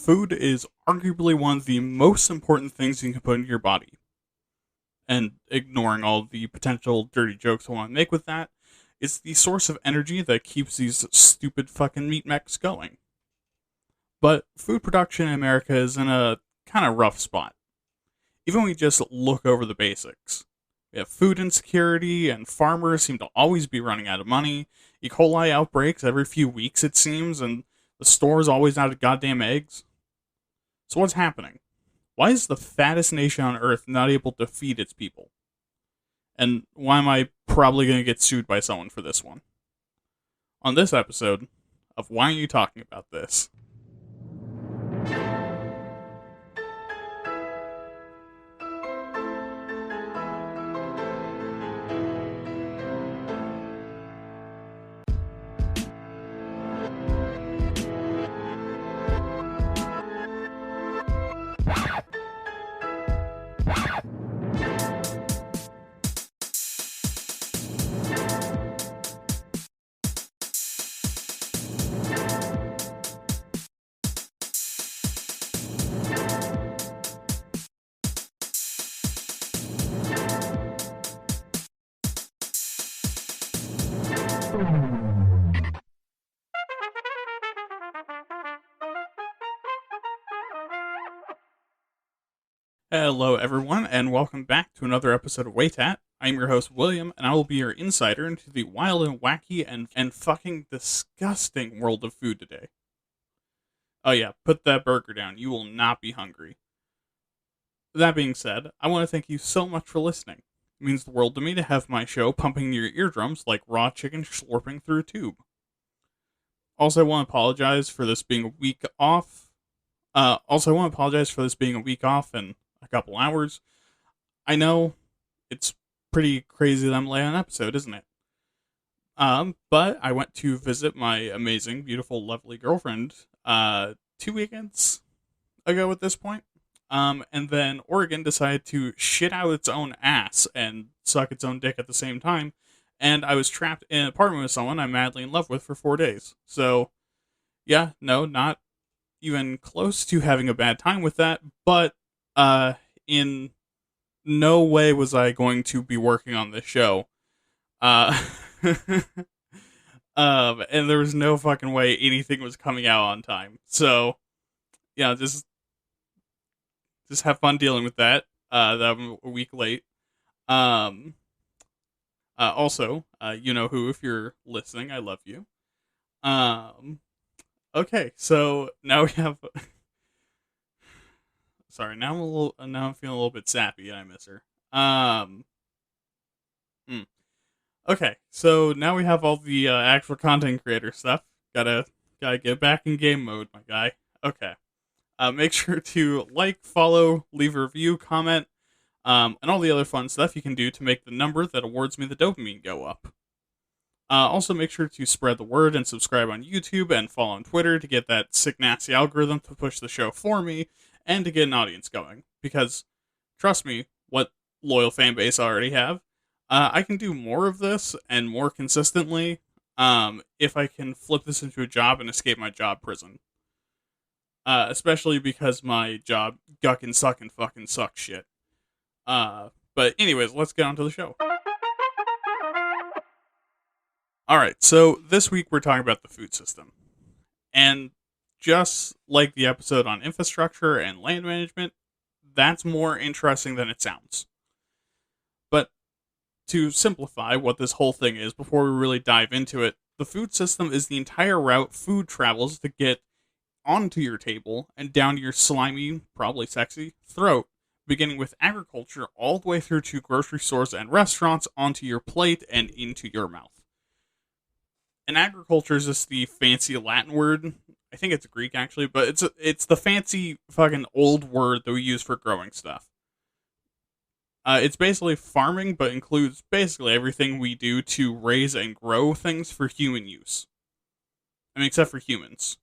food is arguably one of the most important things you can put into your body. And ignoring all the potential dirty jokes I want to make with that, it's the source of energy that keeps these stupid fucking meat mechs going. But food production in America is in a kind of rough spot. Even when we just look over the basics. We have food insecurity, and farmers seem to always be running out of money. E. coli outbreaks every few weeks, it seems, and the store's always out of goddamn eggs. So what's happening? Why is the fattest nation on Earth not able to feed its people? And why am I probably going to get sued by someone for this one? On this episode of Why Aren't You Talking About This? Hello, everyone, and welcome back to another episode of Waytat. I'm your host, William, and I will be your insider into the wild and wacky and fucking disgusting world of food today. Oh yeah, put that burger down. You will not be hungry. That being said, I want to thank you so much for listening. It means the world to me to have my show pumping your eardrums like raw chicken slurping through a tube. Also, I want to apologize for this being a week off. And a couple hours. I know it's pretty crazy that I'm late on an episode, isn't it? But I went to visit my amazing, beautiful, lovely girlfriend 2 weekends ago at this point. And then Oregon decided to shit out its own ass and suck its own dick at the same time. And I was trapped in an apartment with someone I'm madly in love with for 4 days. So, yeah, no, not even close to having a bad time with that, but in no way was I going to be working on this show. And there was no fucking way anything was coming out on time. So, yeah, just have fun dealing with that. That I'm a week late. Also, you know who, if you're listening, I love you. Okay, so now we have. Sorry, now I'm feeling a little bit sappy, and I miss her. Okay, so now we have all the actual content creator stuff. Gotta get back in game mode, my guy. Okay. Make sure to like, follow, leave a review, comment, and all the other fun stuff you can do to make the number that awards me the dopamine go up. Also, make sure to spread the word and subscribe on YouTube and follow on Twitter to get that sick, nasty algorithm to push the show for me and to get an audience going. Because, trust me, what loyal fan base I already have, I can do more of this and more consistently if I can flip this into a job and escape my job prison. Especially because my job guckin' suckin' fucking sucks shit. But anyways, let's get on to the show. Alright, so this week we're talking about the food system. And just like the episode on infrastructure and land management, that's more interesting than it sounds. But to simplify what this whole thing is before we really dive into it, the food system is the entire route food travels to get onto your table and down to your slimy, probably sexy, throat, beginning with agriculture all the way through to grocery stores and restaurants, onto your plate and into your mouth. And agriculture is just the fancy Latin word. I think it's Greek, actually, but it's the fancy fucking old word that we use for growing stuff. It's basically farming, but includes basically everything we do to raise and grow things for human use. I mean, except for humans.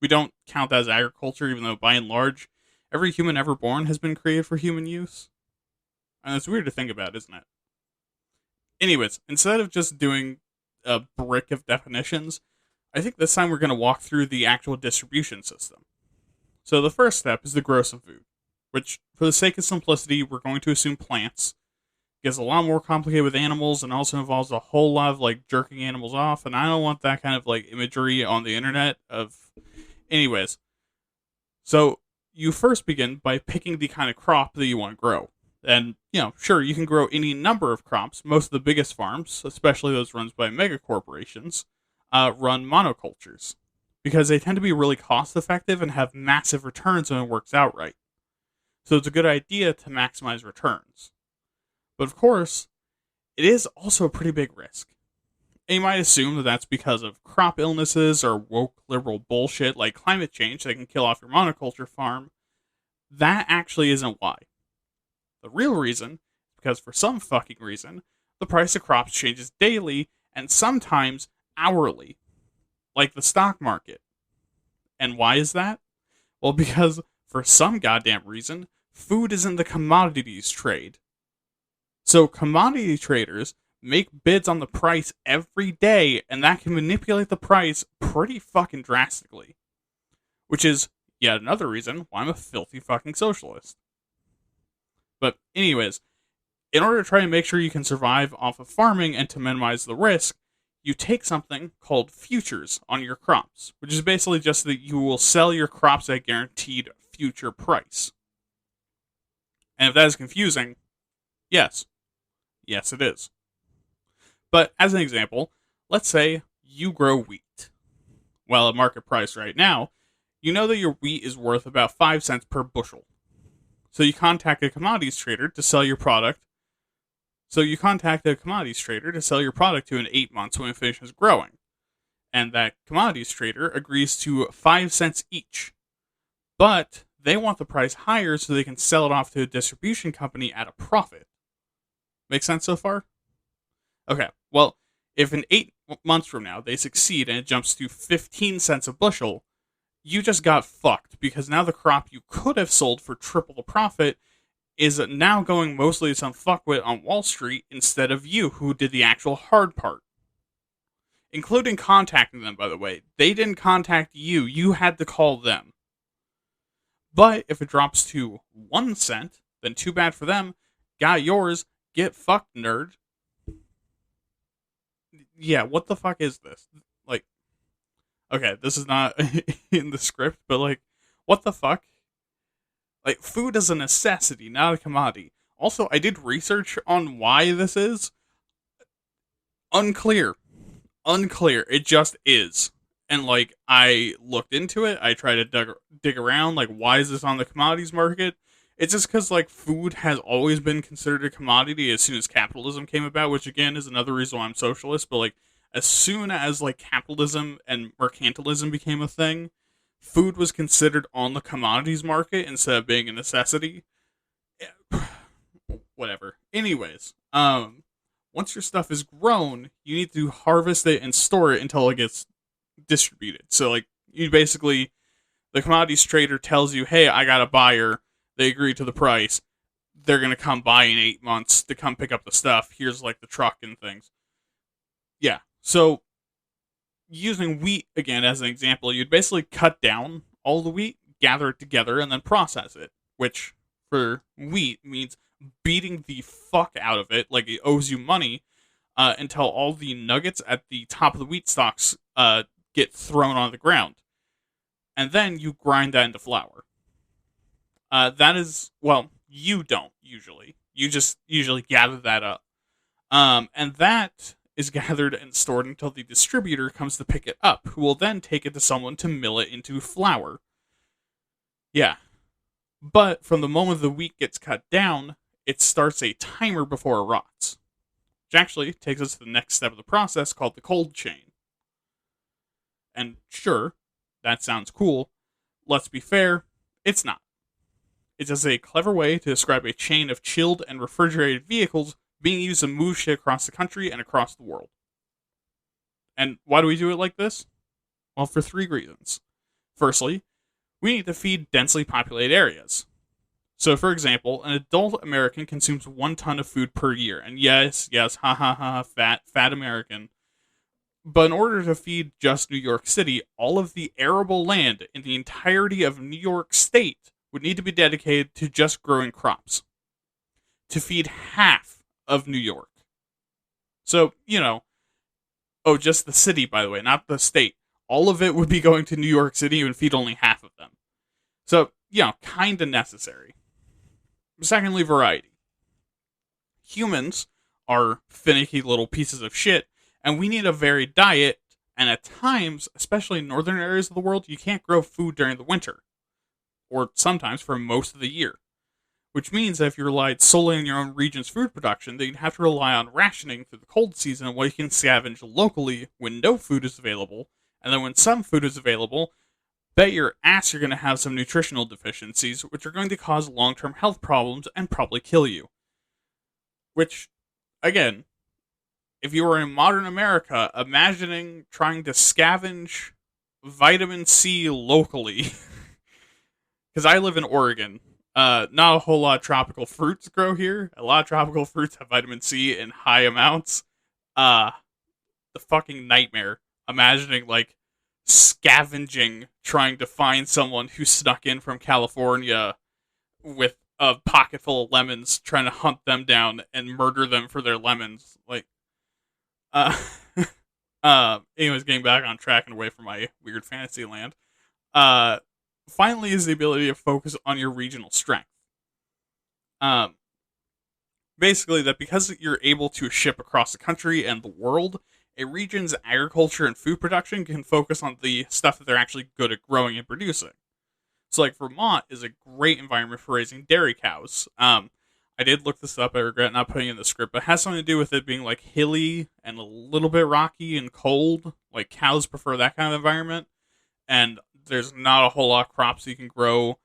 We don't count that as agriculture, even though, by and large, every human ever born has been created for human use. And it's weird to think about, isn't it? Anyways, instead of just doing a brick of definitions, I think this time we're going to walk through the actual distribution system. So the first step is to grow some food, which, for the sake of simplicity, we're going to assume plants. It gets a lot more complicated with animals and also involves a whole lot of like jerking animals off, and I don't want that kind of like imagery on the internet of. Anyways, so you first begin by picking the kind of crop that you want to grow. And, sure, you can grow any number of crops. Most of the biggest farms, especially those run by mega corporations, run monocultures because they tend to be really cost effective and have massive returns when it works out right. So it's a good idea to maximize returns. But of course, it is also a pretty big risk. And you might assume that that's because of crop illnesses or woke liberal bullshit like climate change that can kill off your monoculture farm. That actually isn't why. The real reason is because for some fucking reason, the price of crops changes daily and sometimes hourly, like the stock market. And why is that? Well, because for some goddamn reason, food is in the commodities trade. So commodity traders make bids on the price every day, and that can manipulate the price pretty fucking drastically. Which is yet another reason why I'm a filthy fucking socialist. But anyways, in order to try and make sure you can survive off of farming and to minimize the risk, you take something called futures on your crops, which is basically just that you will sell your crops at a guaranteed future price. And if that is confusing, yes. Yes, it is. But as an example, let's say you grow wheat. Well, at market price right now, you know that your wheat is worth about 5 cents per bushel. So you contact a commodities trader to sell your product. To in 8 months when it finishes growing. And that commodities trader agrees to 5 cents each. But they want the price higher so they can sell it off to a distribution company at a profit. Make sense so far? Okay, well, if in 8 months from now they succeed and it jumps to 15 cents a bushel, you just got fucked because now the crop you could have sold for triple the profit is now going mostly to some fuckwit on Wall Street instead of you who did the actual hard part. Including contacting them, by the way. They didn't contact you, you had to call them. But if it drops to 1 cent, then too bad for them. Got yours. Get fucked, nerd. Yeah, what the fuck is this? Like, okay, this is not in the script, but like, what the fuck? Like, food is a necessity, not a commodity. Also, I did research on why this is. Unclear. It just is. And like, I looked into it, I tried to dig around, like, why is this on the commodities market? It's just because, like, food has always been considered a commodity as soon as capitalism came about, which, again, is another reason why I'm socialist. But, like, as soon as, like, capitalism and mercantilism became a thing, food was considered on the commodities market instead of being a necessity. Whatever. Anyways, once your stuff is grown, you need to harvest it and store it until it gets distributed. So, like, you basically, the commodities trader tells you, hey, I got a buyer. They agree to the price. They're going to come by in 8 months to come pick up the stuff. Here's, like, the truck and things. Yeah. So, using wheat, again, as an example, you'd basically cut down all the wheat, gather it together, and then process it. Which, for wheat, means beating the fuck out of it, like it owes you money, until all the nuggets at the top of the wheat stalks get thrown on the ground. And then you grind that into flour. That is, well, you don't usually. You just usually gather that up. And that is gathered and stored until the distributor comes to pick it up, who will then take it to someone to mill it into flour. Yeah. But from the moment the wheat gets cut down, it starts a timer before it rots. Which actually takes us to the next step of the process called the cold chain. And sure, that sounds cool. Let's be fair, it's not. It's just a clever way to describe a chain of chilled and refrigerated vehicles being used to move shit across the country and across the world. And why do we do it like this? Well, for 3 reasons. Firstly, we need to feed densely populated areas. So, for example, an adult American consumes 1 ton of food per year. And yes, fat American. But in order to feed just New York City, all of the arable land in the entirety of New York State would need to be dedicated to just growing crops to feed half of New York. So, oh, just the city, by the way, not the state. All of it would be going to New York City and feed only half of them. So, kind of necessary. Secondly, variety. Humans are finicky little pieces of shit, and we need a varied diet, and at times, especially in northern areas of the world, you can't grow food during the winter, or sometimes for most of the year. Which means that if you relied solely on your own region's food production, then you'd have to rely on rationing through the cold season while you can scavenge locally when no food is available, and then when some food is available, bet your ass you're going to have some nutritional deficiencies, which are going to cause long-term health problems and probably kill you. Which, again, if you were in modern America, imagining trying to scavenge vitamin C locally, because I live in Oregon, not a whole lot of tropical fruits grow here. A lot of tropical fruits have vitamin C in high amounts. The fucking nightmare. Imagining, scavenging, trying to find someone who snuck in from California with a pocket full of lemons, trying to hunt them down and murder them for their lemons. Anyways, getting back on track and away from my weird fantasy land. Finally is the ability to focus on your regional strength. Basically that because you're able to ship across the country and the world, a region's agriculture and food production can focus on the stuff that they're actually good at growing and producing. So, Vermont is a great environment for raising dairy cows. I did look this up. I regret not putting it in the script, but it has something to do with it being, hilly and a little bit rocky and cold. Cows prefer that kind of environment. And there's not a whole lot of crops you can grow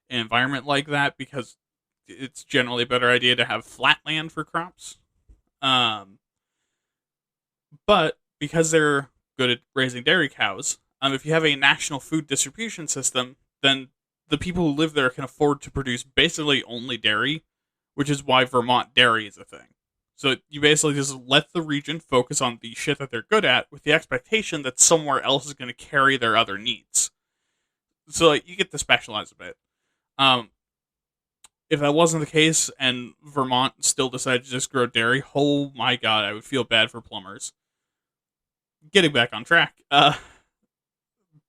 in an environment like that because it's generally a better idea to have flat land for crops. But because they're good at raising dairy cows, if you have a national food distribution system, then the people who live there can afford to produce basically only dairy, which is why Vermont dairy is a thing. So you basically just let the region focus on the shit that they're good at with the expectation that somewhere else is going to carry their other needs. So you get to specialize a bit. If that wasn't the case and Vermont still decided to just grow dairy, oh my god, I would feel bad for plumbers. Getting back on track.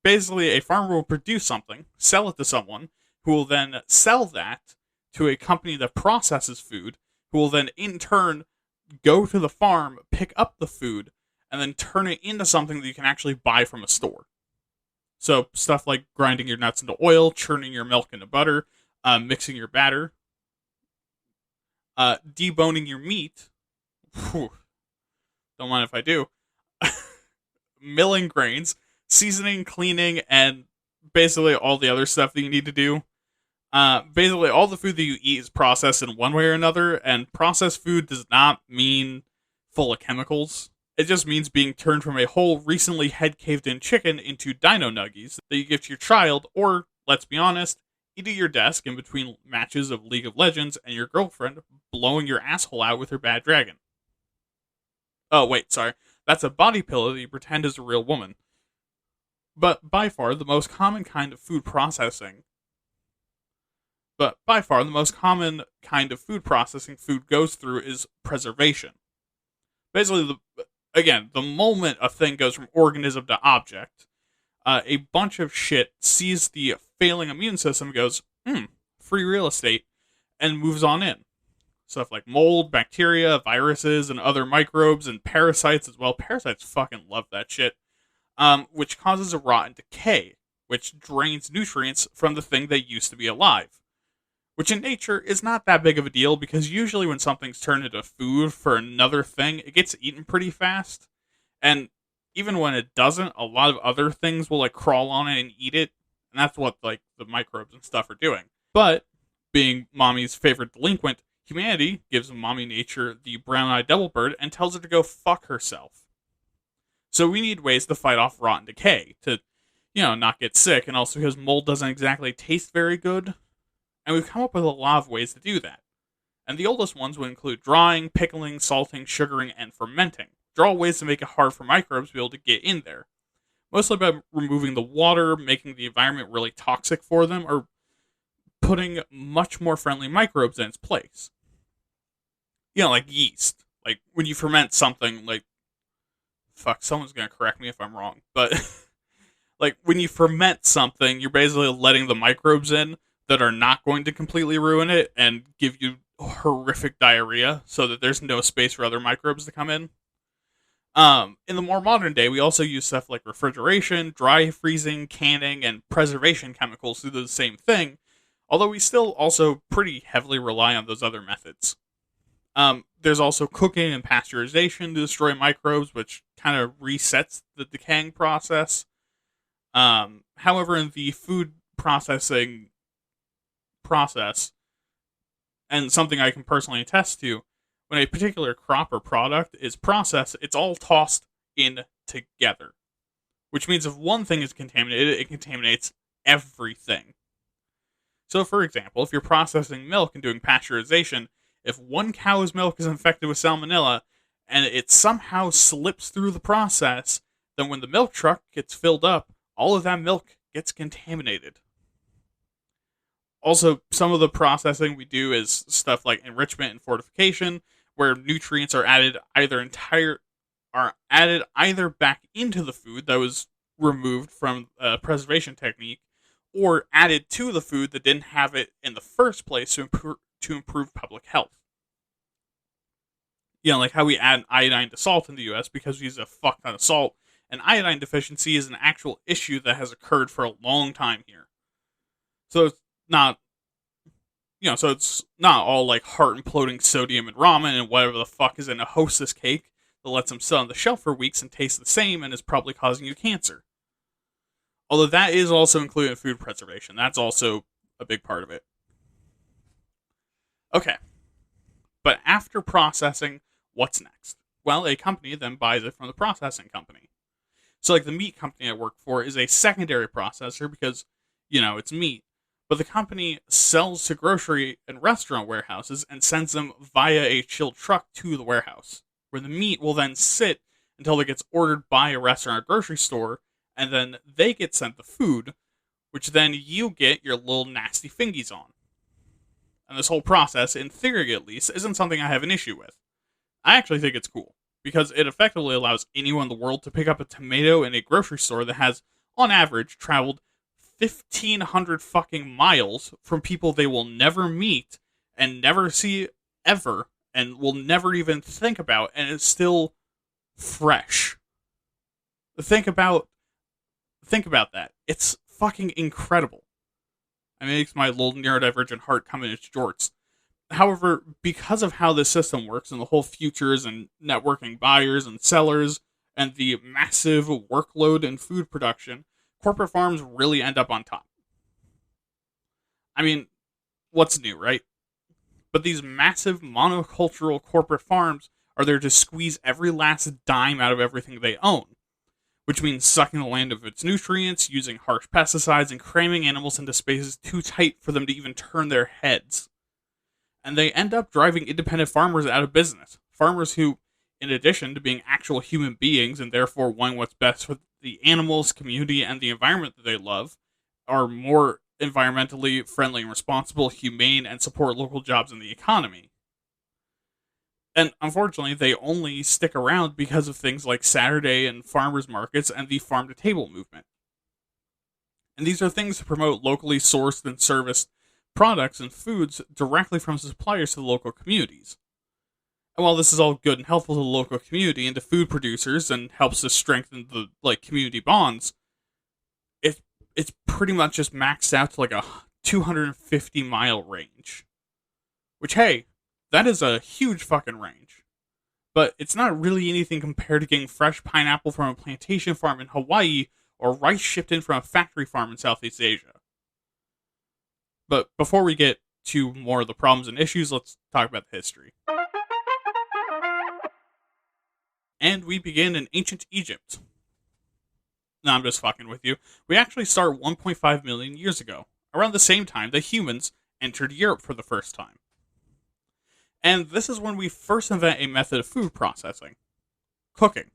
Basically, a farmer will produce something, sell it to someone, who will then sell that to a company that processes food, who will then in turn go to the farm, pick up the food, and then turn it into something that you can actually buy from a store. So stuff like grinding your nuts into oil, churning your milk into butter, mixing your batter, deboning your meat. Whew, don't mind if I do. Milling grains, seasoning, cleaning, and basically all the other stuff that you need to do. Basically, all the food that you eat is processed in one way or another, and processed food does not mean full of chemicals. It just means being turned from a whole recently head caved in chicken into dino nuggies that you give to your child, or, let's be honest, eat at your desk in between matches of League of Legends and your girlfriend blowing your asshole out with her bad dragon. Oh, wait, sorry. That's a body pillow that you pretend is a real woman. But by far the most common kind of food processing food goes through is preservation. Basically, the moment a thing goes from organism to object, a bunch of shit sees the failing immune system and goes, free real estate, and moves on in. Stuff like mold, bacteria, viruses, and other microbes, and parasites as well. Parasites fucking love that shit. Which causes a rot and decay, which drains nutrients from the thing that used to be alive. Which in nature is not that big of a deal, because usually when something's turned into food for another thing, it gets eaten pretty fast. And even when it doesn't, a lot of other things will crawl on it and eat it. And that's what the microbes and stuff are doing. But, being mommy's favorite delinquent, humanity gives mommy nature the brown-eyed devil bird and tells her to go fuck herself. So we need ways to fight off rot and decay, to, not get sick, and also because mold doesn't exactly taste very good. And we've come up with a lot of ways to do that. And the oldest ones would include drying, pickling, salting, sugaring, and fermenting. draw ways to make it hard for microbes to be able to get in there. Mostly by removing the water, making the environment really toxic for them, or putting much more friendly microbes in its place. Like yeast. Like, when you ferment something, like, fuck, someone's gonna correct me if I'm wrong, but, like, when you ferment something, you're basically letting the microbes in that are not going to completely ruin it and give you horrific diarrhea so that there's no space for other microbes to come in. In the more modern day, we also use stuff like refrigeration, dry freezing, canning, and preservation chemicals to do the same thing, although we still also pretty heavily rely on those other methods. There's also cooking and pasteurization to destroy microbes, which kind of resets the decaying process. However, in the food processing process, and something I can personally attest to, when a particular crop or product is processed, it's all tossed in together. Which means if one thing is contaminated, it contaminates everything. So, for example, if you're processing milk and doing pasteurization, if one cow's milk is infected with salmonella, and it somehow slips through the process, then when the milk truck gets filled up, all of that milk gets contaminated. Also, some of the processing we do is stuff like enrichment and fortification, where nutrients are added either back into the food that was removed from a preservation technique, or added to the food that didn't have it in the first place to improve public health. Like how we add iodine to salt in the US because we use a fuck ton of salt, and iodine deficiency is an actual issue that has occurred for a long time here. So it's not all like heart imploding sodium and ramen and whatever the fuck is in a Hostess cake that lets them sit on the shelf for weeks and taste the same and is probably causing you cancer. Although that is also included in food preservation. That's also a big part of it. Okay. But after processing, what's next? Well, a company then buys it from the processing company. So like the meat company I work for is a secondary processor because, it's meat. But the company sells to grocery and restaurant warehouses and sends them via a chilled truck to the warehouse, where the meat will then sit until it gets ordered by a restaurant or grocery store, and then they get sent the food, which then you get your little nasty fingies on. And this whole process, in theory at least, isn't something I have an issue with. I actually think it's cool, because it effectively allows anyone in the world to pick up a tomato in a grocery store that has, on average, traveled 1,500 fucking miles from people they will never meet and never see ever and will never even think about, and it's still fresh. Think about that. It's fucking incredible. It makes my little neurodivergent heart come in its jorts. However, because of how this system works and the whole futures and networking buyers and sellers and the massive workload in food production, corporate farms really end up on top. I mean, what's new, right? But these massive monocultural corporate farms are there to squeeze every last dime out of everything they own, which means sucking the land of its nutrients, using harsh pesticides, and cramming animals into spaces too tight for them to even turn their heads. And they end up driving independent farmers out of business. Farmers who, in addition to being actual human beings and therefore wanting what's best for the animals, community, and the environment that they love, are more environmentally friendly and responsible, humane, and support local jobs in the economy. And unfortunately, they only stick around because of things like Saturday and farmers markets and the farm-to-table movement. And these are things to promote locally sourced and serviced products and foods directly from suppliers to the local communities. And while this is all good and helpful to the local community and to food producers and helps to strengthen the community bonds, it's pretty much just maxed out to like a 250-mile range. Which, hey, that is a huge fucking range. But it's not really anything compared to getting fresh pineapple from a plantation farm in Hawaii or rice shipped in from a factory farm in Southeast Asia. But before we get to more of the problems and issues, let's talk about the history. And we begin in ancient Egypt. No, I'm just fucking with you. We actually start 1.5 million years ago, around the same time that humans entered Europe for the first time. And this is when we first invent a method of food processing. Cooking.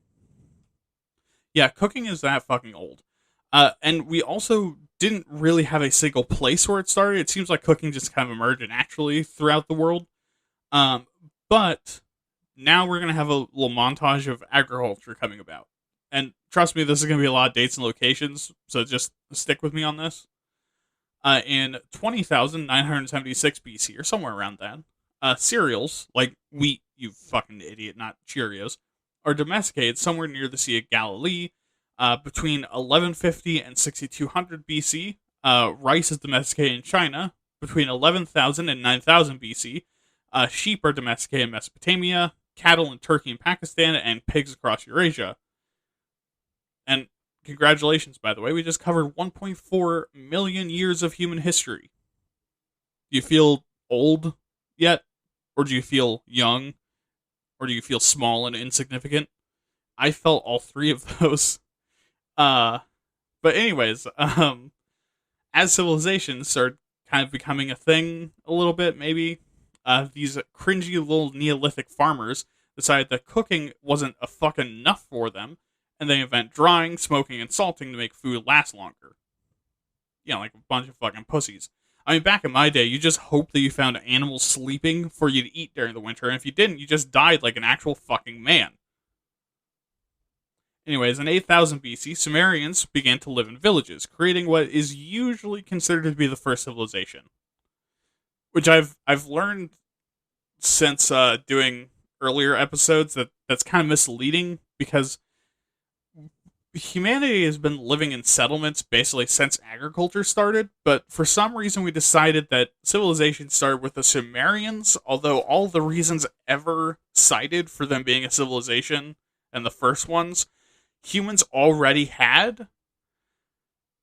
Yeah, cooking is that fucking old. And we also didn't really have a single place where it started. It seems like cooking just kind of emerged naturally throughout the world. Um, but now we're going to have a little montage of agriculture coming about. And trust me, this is going to be a lot of dates and locations, so just stick with me on this. In 20,976 BC, or somewhere around that, cereals, like wheat, you fucking idiot, not Cheerios, are domesticated somewhere near the Sea of Galilee. Between 1150 and 6200 BC, rice is domesticated in China. Between 11,000 and 9,000 BC, sheep are domesticated in Mesopotamia, cattle in Turkey and Pakistan, and pigs across Eurasia. And congratulations, by the way, we just covered 1.4 million years of human history. Do you feel old yet? Or do you feel young? Or do you feel small and insignificant? I felt all three of those. But anyways, as civilizations start kind of becoming a thing a little bit, maybe, these cringy little Neolithic farmers decided that cooking wasn't a fucking enough for them, and they invent drying, smoking, and salting to make food last longer. You know, like a bunch of fucking pussies. I mean, back in my day, you just hoped that you found animals sleeping for you to eat during the winter, and if you didn't, you just died like an actual fucking man. Anyways, in 8000 BC, Sumerians began to live in villages, creating what is usually considered to be the first civilization. Which I've learned since doing earlier episodes that's kind of misleading, because humanity has been living in settlements basically since agriculture started, but for some reason we decided that civilization started with the Sumerians, although all the reasons ever cited for them being a civilization and the first ones, humans already had.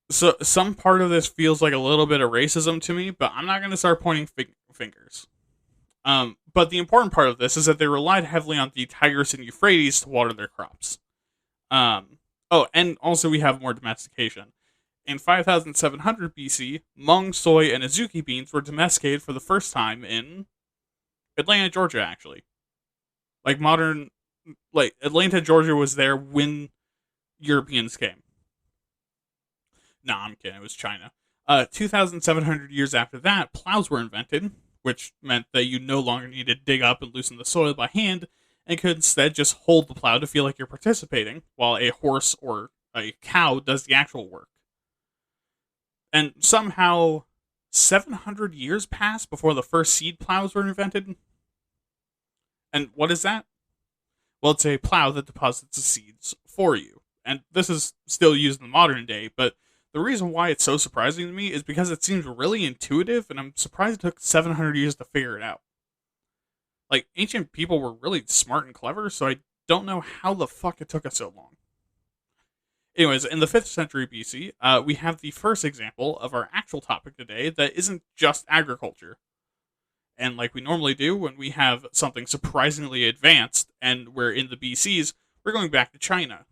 So some part of this feels like a little bit of racism to me, but I'm not going to start pointing fingers. But the important part of this is that they relied heavily on the Tigris and Euphrates to water their crops. Oh, and also we have more domestication. In 5700 BC, mung, soy, and azuki beans were domesticated for the first time in Atlanta, Georgia, actually. Like Atlanta, Georgia was there when Europeans came. Nah, I'm kidding, it was China. 2,700 years after that, plows were invented, which meant that you no longer needed to dig up and loosen the soil by hand, and could instead just hold the plow to feel like you're participating, while a horse or a cow does the actual work. And somehow, 700 years passed before the first seed plows were invented. And what is that? Well, it's a plow that deposits the seeds for you. And this is still used in the modern day, but the reason why it's so surprising to me is because it seems really intuitive, and I'm surprised it took 700 years to figure it out. Like, ancient people were really smart and clever, so I don't know how the fuck it took us so long. Anyways, in the 5th century BC, we have the first example of our actual topic today that isn't just agriculture. And like we normally do when we have something surprisingly advanced and we're in the BCs, we're going back to China,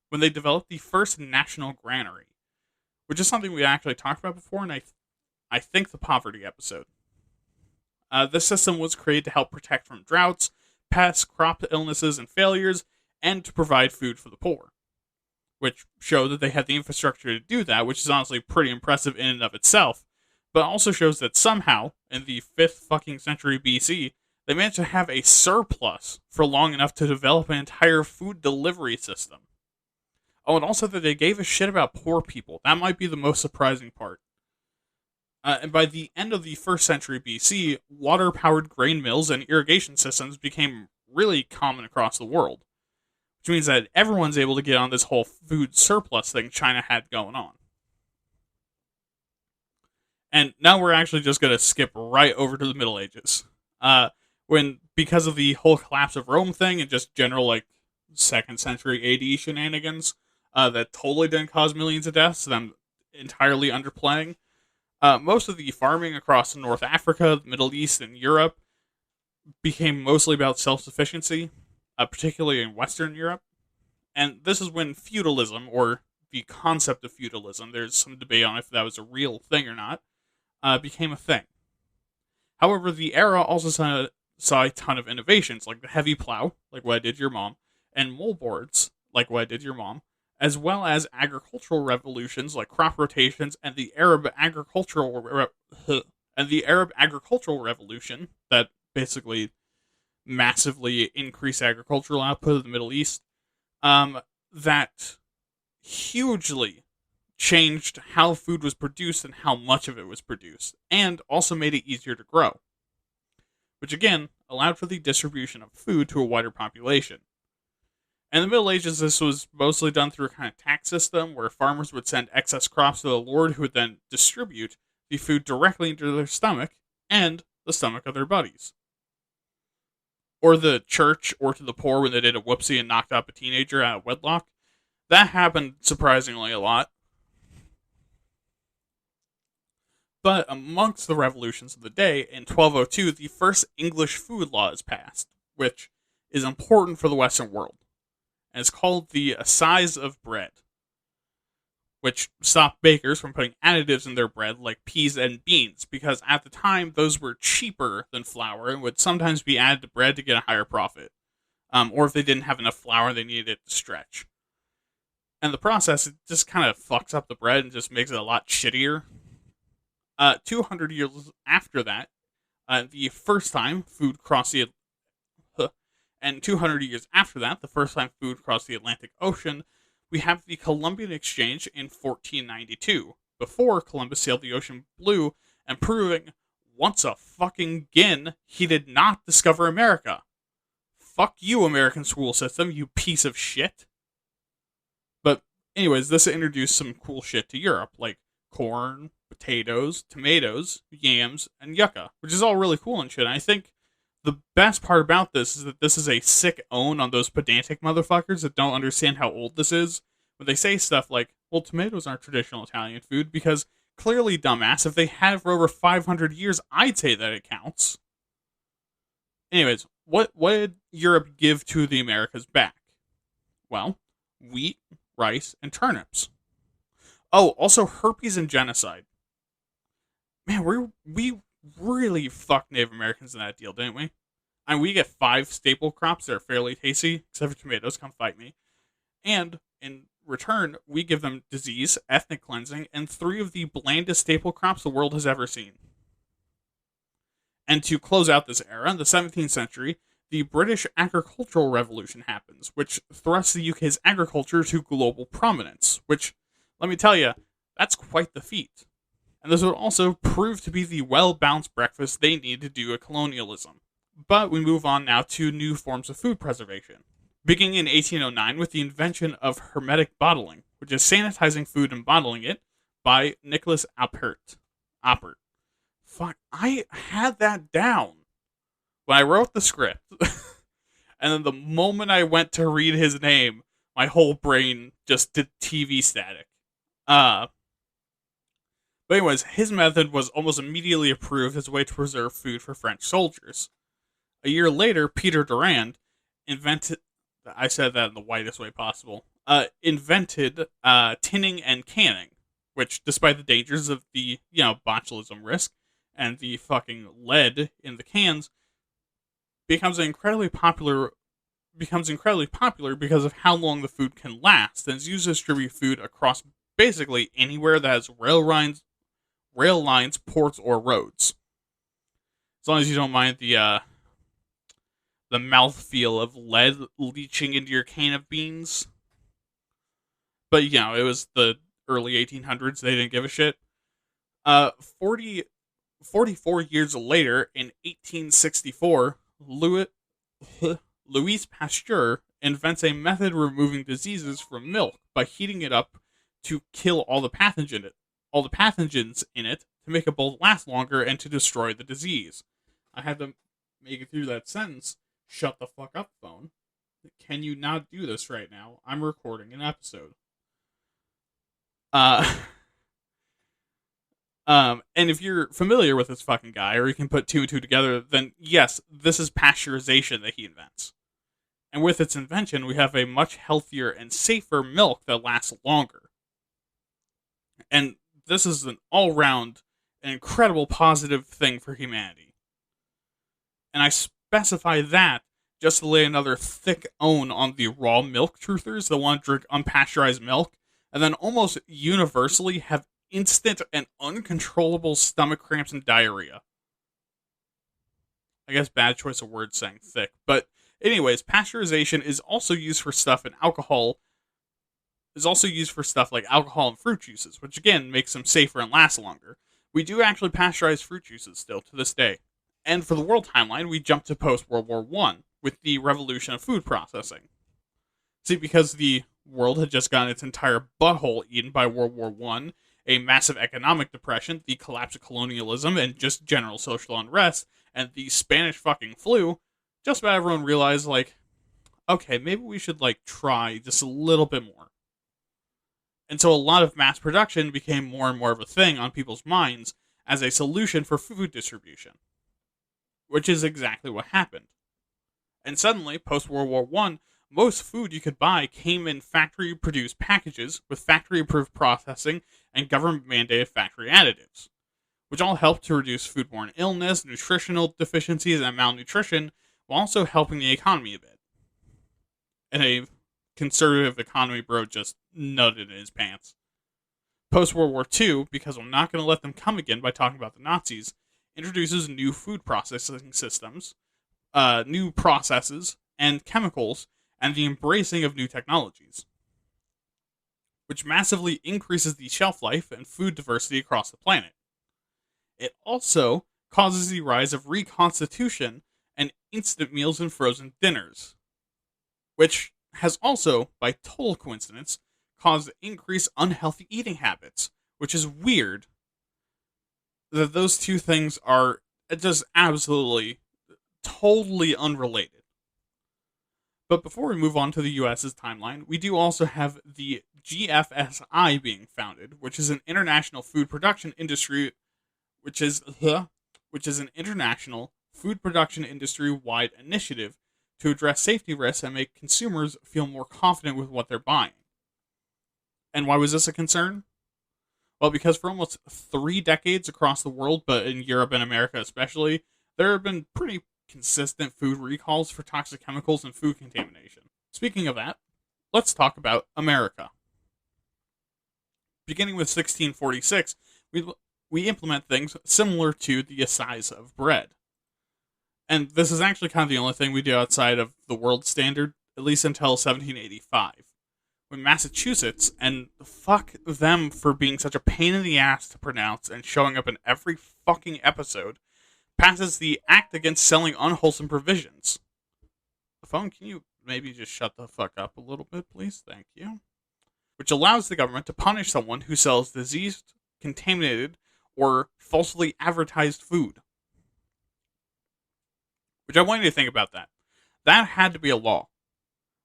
when they developed the first national granary, which is something we actually talked about before in I think the poverty episode. This system was created to help protect from droughts, pests, crop illnesses, and failures, and to provide food for the poor. Which showed that they had the infrastructure to do that, which is honestly pretty impressive in and of itself, but also shows that somehow, in the 5th fucking century BC, they managed to have a surplus for long enough to develop an entire food delivery system. Oh, and also that they gave a shit about poor people. That might be the most surprising part. And by the end of the 1st century BC, water-powered grain mills and irrigation systems became really common across the world, which means that everyone's able to get on this whole food surplus thing China had going on. And now we're actually just going to skip right over to the Middle Ages. When, because of the whole collapse of Rome thing and just general, like, 2nd century AD shenanigans, that totally didn't cause millions of deaths, that I'm entirely underplaying, most of the farming across North Africa, the Middle East, and Europe became mostly about self-sufficiency, particularly in Western Europe. And this is when feudalism, or the concept of feudalism, there's some debate on if that was a real thing or not, became a thing. However, the era also saw a ton of innovations, like the heavy plow, like what I did to your mom, and moldboards, like what I did to your mom, as well as agricultural revolutions like crop rotations and the Arab agricultural revolution that basically massively increased agricultural output of the Middle East. That hugely changed how food was produced and how much of it was produced, and also made it easier to grow, which again allowed for the distribution of food to a wider population. In the Middle Ages, this was mostly done through a kind of tax system where farmers would send excess crops to the lord, who would then distribute the food directly into their stomach and the stomach of their buddies. Or the church, or to the poor when they did a whoopsie and knocked up a teenager out of wedlock. That happened surprisingly a lot. But amongst the revolutions of the day, in 1202, the first English food law is passed, which is important for the Western world. And it's called the Assize of Bread, which stopped bakers from putting additives in their bread like peas and beans, because at the time those were cheaper than flour and would sometimes be added to bread to get a higher profit. Or if they didn't have enough flour, they needed it to stretch. And the process, it just kind of fucks up the bread and just makes it a lot shittier. 200 years after that, the first time food crossed the and 200 years after that, the first time food crossed the Atlantic Ocean, we have the Columbian Exchange in 1492, before Columbus sailed the ocean blue and proving, once a fucking again, he did not discover America. Fuck you, American school system, you piece of shit. But anyways, this introduced some cool shit to Europe, like corn, potatoes, tomatoes, yams, and yucca, which is all really cool and shit. And I think the best part about this is that this is a sick own on those pedantic motherfuckers that don't understand how old this is. When they say stuff like, well, tomatoes aren't traditional Italian food, because clearly, dumbass, if they had it for over 500 years, I'd say that it counts. Anyways, what did Europe give to the Americas back? Well, wheat, rice, and turnips. Oh, also herpes and genocide. Man, we really fucked Native Americans in that deal, didn't we? I mean, we get 5 staple crops that are fairly tasty, except for tomatoes, come fight me. And in return, we give them disease, ethnic cleansing, and 3 of the blandest staple crops the world has ever seen. And to close out this era, in the 17th century, the British Agricultural Revolution happens, which thrusts the UK's agriculture to global prominence, which, let me tell you, that's quite the feat. And this would also prove to be the well-balanced breakfast they need to do a colonialism. But we move on now to new forms of food preservation, beginning in 1809 with the invention of hermetic bottling, which is sanitizing food and bottling it, by Nicholas Appert. Fuck, I had that down when I wrote the script. And then the moment I went to read his name, my whole brain just did TV static. But anyways, his method was almost immediately approved as a way to preserve food for French soldiers. A year later, Peter Durand invented, I said that in the whitest way possible, invented tinning and canning, which, despite the dangers of the, botulism risk and the fucking lead in the cans, becomes incredibly popular because of how long the food can last, and is used to distribute food across basically anywhere that has rail lines, ports, or roads. As long as you don't mind the mouthfeel of lead leaching into your can of beans. But, it was the early 1800s. They didn't give a shit. 44 years later, in 1864, Louis Pasteur invents a method of removing diseases from milk by heating it up to kill all the pathogens in it to make it both last longer and to destroy the disease. I had to make it through that sentence. Shut the fuck up, phone. Can you not do this right now? I'm recording an episode. And if you're familiar with this fucking guy, or you can put 2 and 2 together, then yes, this is pasteurization that he invents. And with its invention, we have a much healthier and safer milk that lasts longer. And this is an all-round, an incredible positive thing for humanity. And I specify that just to lay another thick own on the raw milk truthers that want to drink unpasteurized milk, and then almost universally have instant and uncontrollable stomach cramps and diarrhea. I guess bad choice of words saying thick. But anyways, pasteurization is also used for stuff in alcohol is also used for stuff like alcohol and fruit juices, which again makes them safer and last longer. We do actually pasteurize fruit juices still to this day. And for the world timeline, we jump to post World War One with the revolution of food processing. See, because the world had just gotten its entire butthole eaten by World War One, a massive economic depression, the collapse of colonialism, and just general social unrest, and the Spanish fucking flu, just about everyone realized, like, okay, maybe we should, like, try just a little bit more. And so a lot of mass production became more and more of a thing on people's minds as a solution for food distribution. Which is exactly what happened. And suddenly, post-World War One, most food you could buy came in factory-produced packages with factory-approved processing and government-mandated factory additives, which all helped to reduce foodborne illness, nutritional deficiencies, and malnutrition, while also helping the economy a bit. And a conservative economy bro just nutted in his pants. Post-World War II, because I'm not going to let them come again by talking about the Nazis, introduces new food processing systems, new processes, and chemicals, and the embracing of new technologies, which massively increases the shelf life and food diversity across the planet. It also causes the rise of reconstitution and instant meals and frozen dinners, which has also, by total coincidence, caused increased unhealthy eating habits, which is weird that those two things are just absolutely, totally unrelated. But before we move on to the US's timeline, we do also have the GFSI being founded, which is an international food production industry, which is an international food production industry-wide initiative to address safety risks and make consumers feel more confident with what they're buying. And why was this a concern? Well, because for almost 3 decades across the world, but in Europe and America especially, there have been pretty consistent food recalls for toxic chemicals and food contamination. Speaking of that, let's talk about America. Beginning with 1646, we implement things similar to the assize of bread. And this is actually kind of the only thing we do outside of the world standard, at least until 1785. When Massachusetts, and fuck them for being such a pain in the ass to pronounce and showing up in every fucking episode, passes the Act Against Selling Unwholesome Provisions. The phone, can you maybe just shut the fuck up a little bit, please? Thank you. Which allows the government to punish someone who sells diseased, contaminated, or falsely advertised food. Which I want you to think about that. That had to be a law.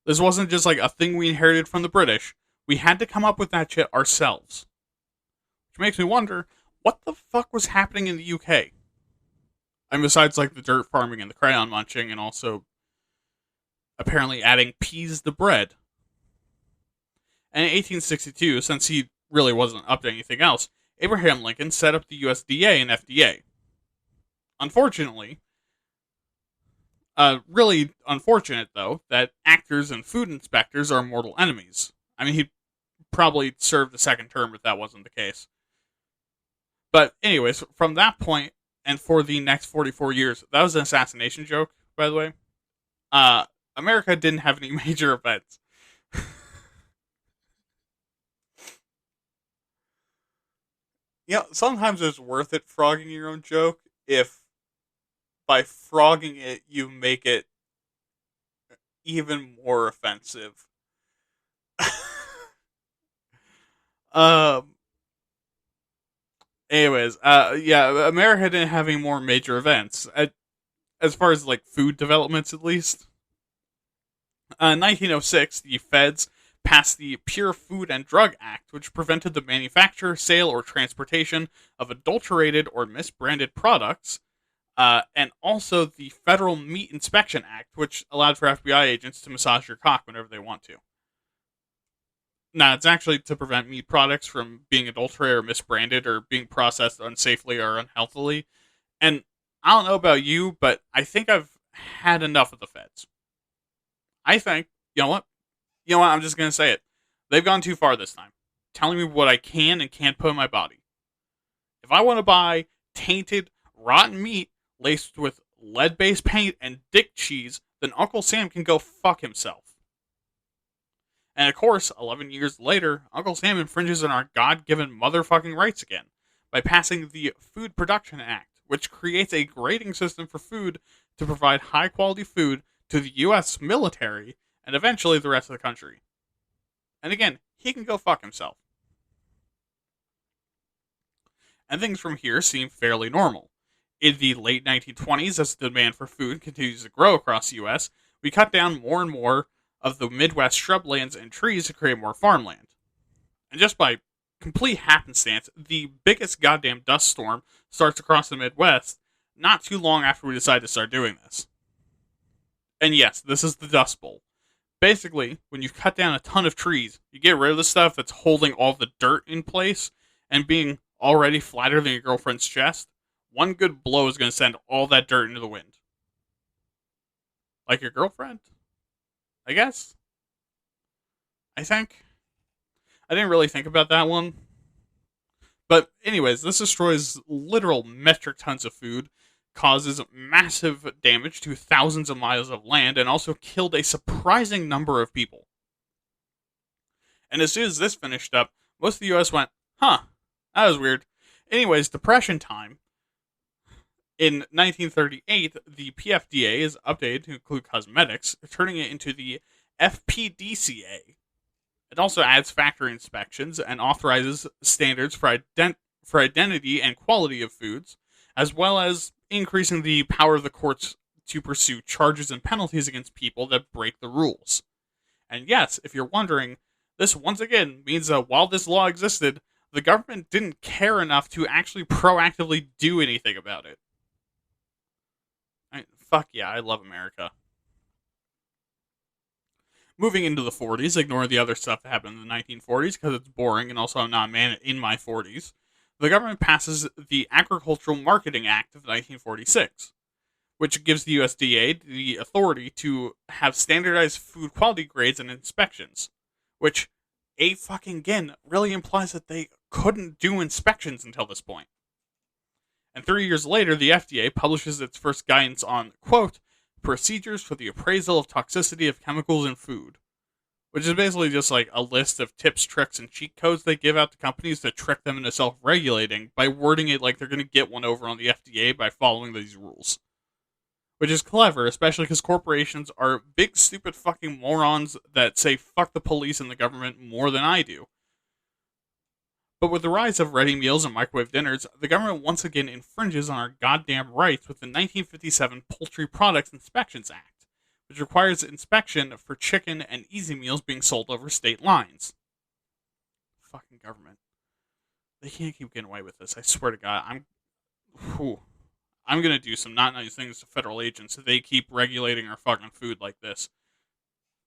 This wasn't just like a thing we inherited from the British. We had to come up with that shit ourselves. Which makes me wonder, what the fuck was happening in the UK? And besides like the dirt farming and the crayon munching, and also apparently adding peas to bread. And in 1862, since he really wasn't up to anything else, Abraham Lincoln set up the USDA and FDA. Unfortunately, really unfortunate, though, that actors and food inspectors are mortal enemies. I mean, he'd probably served a second term if that wasn't the case. But anyways, from that point, and for the next 44 years, that was an assassination joke, by the way. America didn't have any major events. Sometimes it's worth it frogging your own joke if by frogging it you make it even more offensive. Anyways, America didn't have any more major events. As far as, like, food developments, at least. In 1906, the feds passed the Pure Food and Drug Act, which prevented the manufacture, sale, or transportation of adulterated or misbranded products, and also the Federal Meat Inspection Act, which allowed for FBI agents to massage your cock whenever they want to. Now, it's actually to prevent meat products from being adulterated or misbranded or being processed unsafely or unhealthily. And I don't know about you, but I think I've had enough of the feds. I think, you know what? I'm just going to say it. They've gone too far this time, telling me what I can and can't put in my body. If I want to buy tainted, rotten meat laced with lead-based paint and dick cheese, then Uncle Sam can go fuck himself. And of course, 11 years later, Uncle Sam infringes on our God-given motherfucking rights again by passing the Food Production Act, which creates a grading system for food to provide high-quality food to the U.S. military and eventually the rest of the country. And again, he can go fuck himself. And things from here seem fairly normal. In the late 1920s, as the demand for food continues to grow across the U.S., we cut down more and more of the Midwest shrublands and trees to create more farmland. And just by complete happenstance, the biggest goddamn dust storm starts across the Midwest not too long after we decide to start doing this. And yes, this is the Dust Bowl. Basically, when you cut down a ton of trees, you get rid of the stuff that's holding all the dirt in place and being already flatter than your girlfriend's chest. One good blow is going to send all that dirt into the wind. Like your girlfriend? I guess? I think? I didn't really think about that one. But anyways, this destroys literal metric tons of food, causes massive damage to thousands of miles of land, and also killed a surprising number of people. And as soon as this finished up, most of the US went, huh, that was weird. Anyways, Depression time. In 1938, the PFDA is updated to include cosmetics, turning it into the FPDCA. It also adds factory inspections and authorizes standards for identity and quality of foods, as well as increasing the power of the courts to pursue charges and penalties against people that break the rules. And yes, if you're wondering, this once again means that while this law existed, the government didn't care enough to actually proactively do anything about it. Fuck yeah, I love America. Moving into the 40s, ignore the other stuff that happened in the 1940s because it's boring and also I'm not a man in my 40s. The government passes the Agricultural Marketing Act of 1946, which gives the USDA the authority to have standardized food quality grades and inspections, which, again, really implies that they couldn't do inspections until this point. And 3 years later, the FDA publishes its first guidance on, quote, procedures for the appraisal of toxicity of chemicals in food, which is basically just like a list of tips, tricks, and cheat codes they give out to companies to trick them into self-regulating by wording it like they're going to get one over on the FDA by following these rules. Which is clever, especially because corporations are big, stupid fucking morons that say fuck the police and the government more than I do. But with the rise of ready meals and microwave dinners, the government once again infringes on our goddamn rights with the 1957 Poultry Products Inspections Act, which requires inspection for chicken and easy meals being sold over state lines. Fucking government. They can't keep getting away with this, I swear to God. I'm gonna do some not nice things to federal agents if they keep regulating our fucking food like this.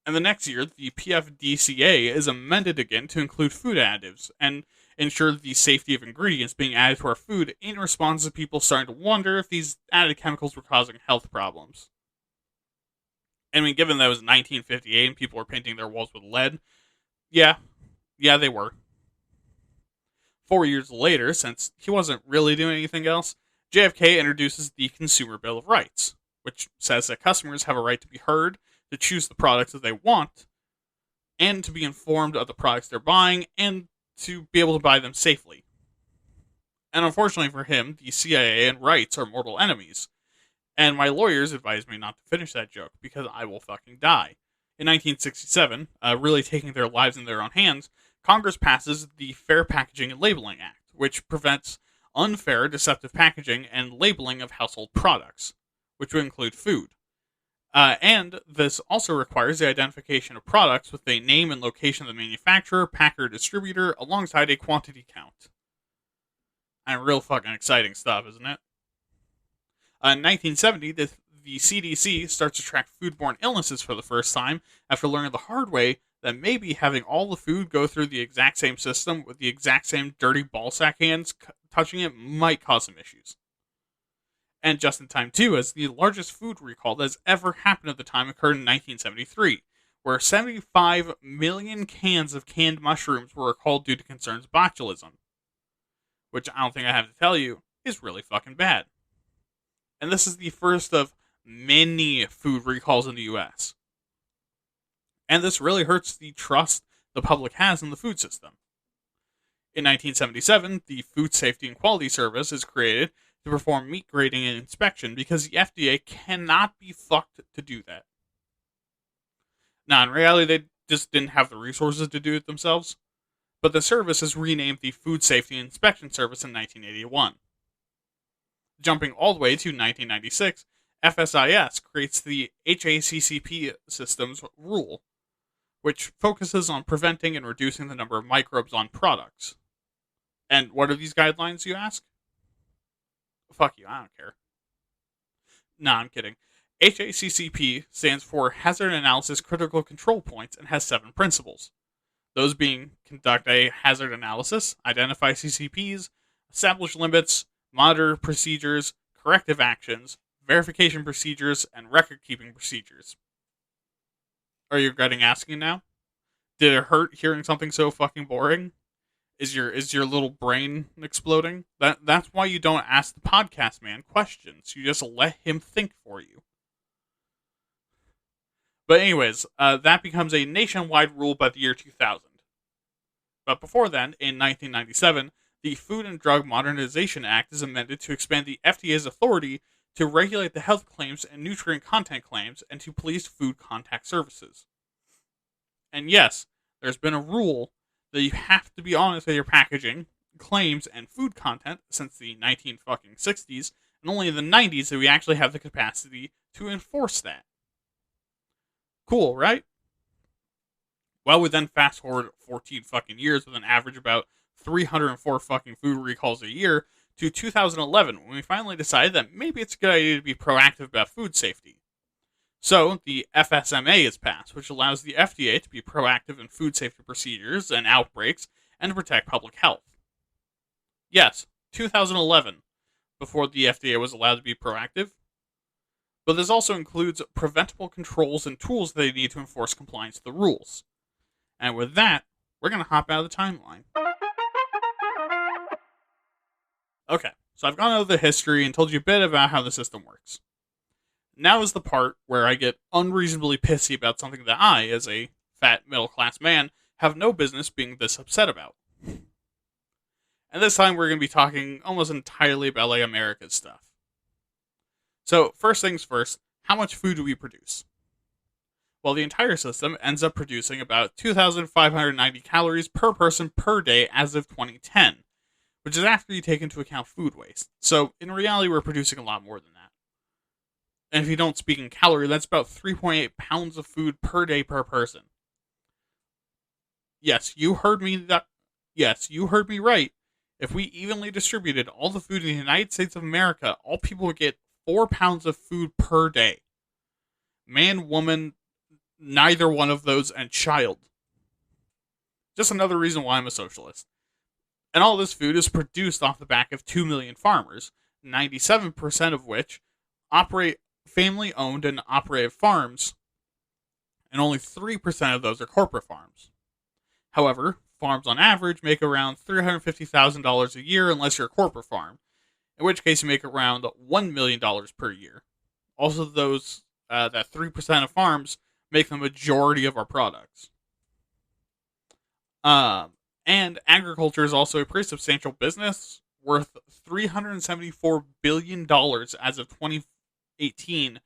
And the next year, the PFDCA is amended again to include food additives, and ensure the safety of ingredients being added to our food in response to people starting to wonder if these added chemicals were causing health problems. I mean, given that it was 1958 and people were painting their walls with lead, yeah, they were. 4 years later, since he wasn't really doing anything else, JFK introduces the Consumer Bill of Rights, which says that customers have a right to be heard, to choose the products that they want, and to be informed of the products they're buying, and to be able to buy them safely. And unfortunately for him, the CIA and rights are mortal enemies. And my lawyers advised me not to finish that joke, because I will fucking die. In 1967, really taking their lives in their own hands, Congress passes the Fair Packaging and Labeling Act, which prevents unfair, deceptive packaging and labeling of household products, which would include food. And this also requires the identification of products with a name and location of the manufacturer, packer, distributor, alongside a quantity count. And real fucking exciting stuff, isn't it? In 1970, the CDC starts to track foodborne illnesses for the first time after learning the hard way that maybe having all the food go through the exact same system with the exact same dirty ballsack hands touching it might cause some issues. And just in time, too, as the largest food recall that has ever happened at the time occurred in 1973, where 75 million cans of canned mushrooms were recalled due to concerns of botulism, which I don't think I have to tell you is really fucking bad. And this is the first of many food recalls in the US. And this really hurts the trust the public has in the food system. In 1977, the Food Safety and Quality Service is created to perform meat grading and inspection because the FDA cannot be fucked to do that. Now, in reality, they just didn't have the resources to do it themselves, but the service is renamed the Food Safety and Inspection Service in 1981. Jumping all the way to 1996, FSIS creates the HACCP systems rule, which focuses on preventing and reducing the number of microbes on products. And what are these guidelines, you ask? Fuck you, I don't care. Nah, I'm kidding. HACCP stands for Hazard Analysis Critical Control Points and has 7 principles. Those being conduct a hazard analysis, identify CCPs, establish limits, monitor procedures, corrective actions, verification procedures, and record-keeping procedures. Are you regretting asking now? Did it hurt hearing something so fucking boring? Is your little brain exploding? That's why you don't ask the podcast man questions. You just let him think for you. But anyways, that becomes a nationwide rule by the year 2000. But before then, in 1997, the Food and Drug Modernization Act is amended to expand the FDA's authority to regulate the health claims and nutrient content claims and to police food contact services. And yes, there's been a rule that you have to be honest with your packaging, claims, and food content since the 1960s, and only in the 90s that we actually have the capacity to enforce that. Cool, right? Well, we then fast forward 14 fucking years with an average about 304 fucking food recalls a year to 2011 when we finally decided that maybe it's a good idea to be proactive about food safety. So, the FSMA is passed, which allows the FDA to be proactive in food safety procedures and outbreaks and to protect public health. Yes, 2011, before the FDA was allowed to be proactive. But this also includes preventable controls and tools they need to enforce compliance to the rules. And with that, we're going to hop out of the timeline. Okay, so I've gone over the history and told you a bit about how the system works. Now is the part where I get unreasonably pissy about something that I, as a fat middle-class man, have no business being this upset about. And this time we're going to be talking almost entirely about like America's stuff. So, first things first, how much food do we produce? Well, the entire system ends up producing about 2,590 calories per person per day as of 2010, which is after you take into account food waste. So, in reality, we're producing a lot more than that. And if you don't speak in calorie, that's about 3.8 pounds of food per day per person. Yes, you heard me right. If we evenly distributed all the food in the United States of America, all people would get 4 pounds of food per day. Man, woman, neither one of those, and child. Just another reason why I'm a socialist. And all this food is produced off the back of 2 million farmers, 97% of which operate family-owned and operated farms, and only 3% of those are corporate farms. However, farms on average make around $350,000 a year unless you're a corporate farm, in which case you make around $1 million per year. Also, those that 3% of farms make the majority of our products. And agriculture is also a pretty substantial business, worth $374 billion as of 2018,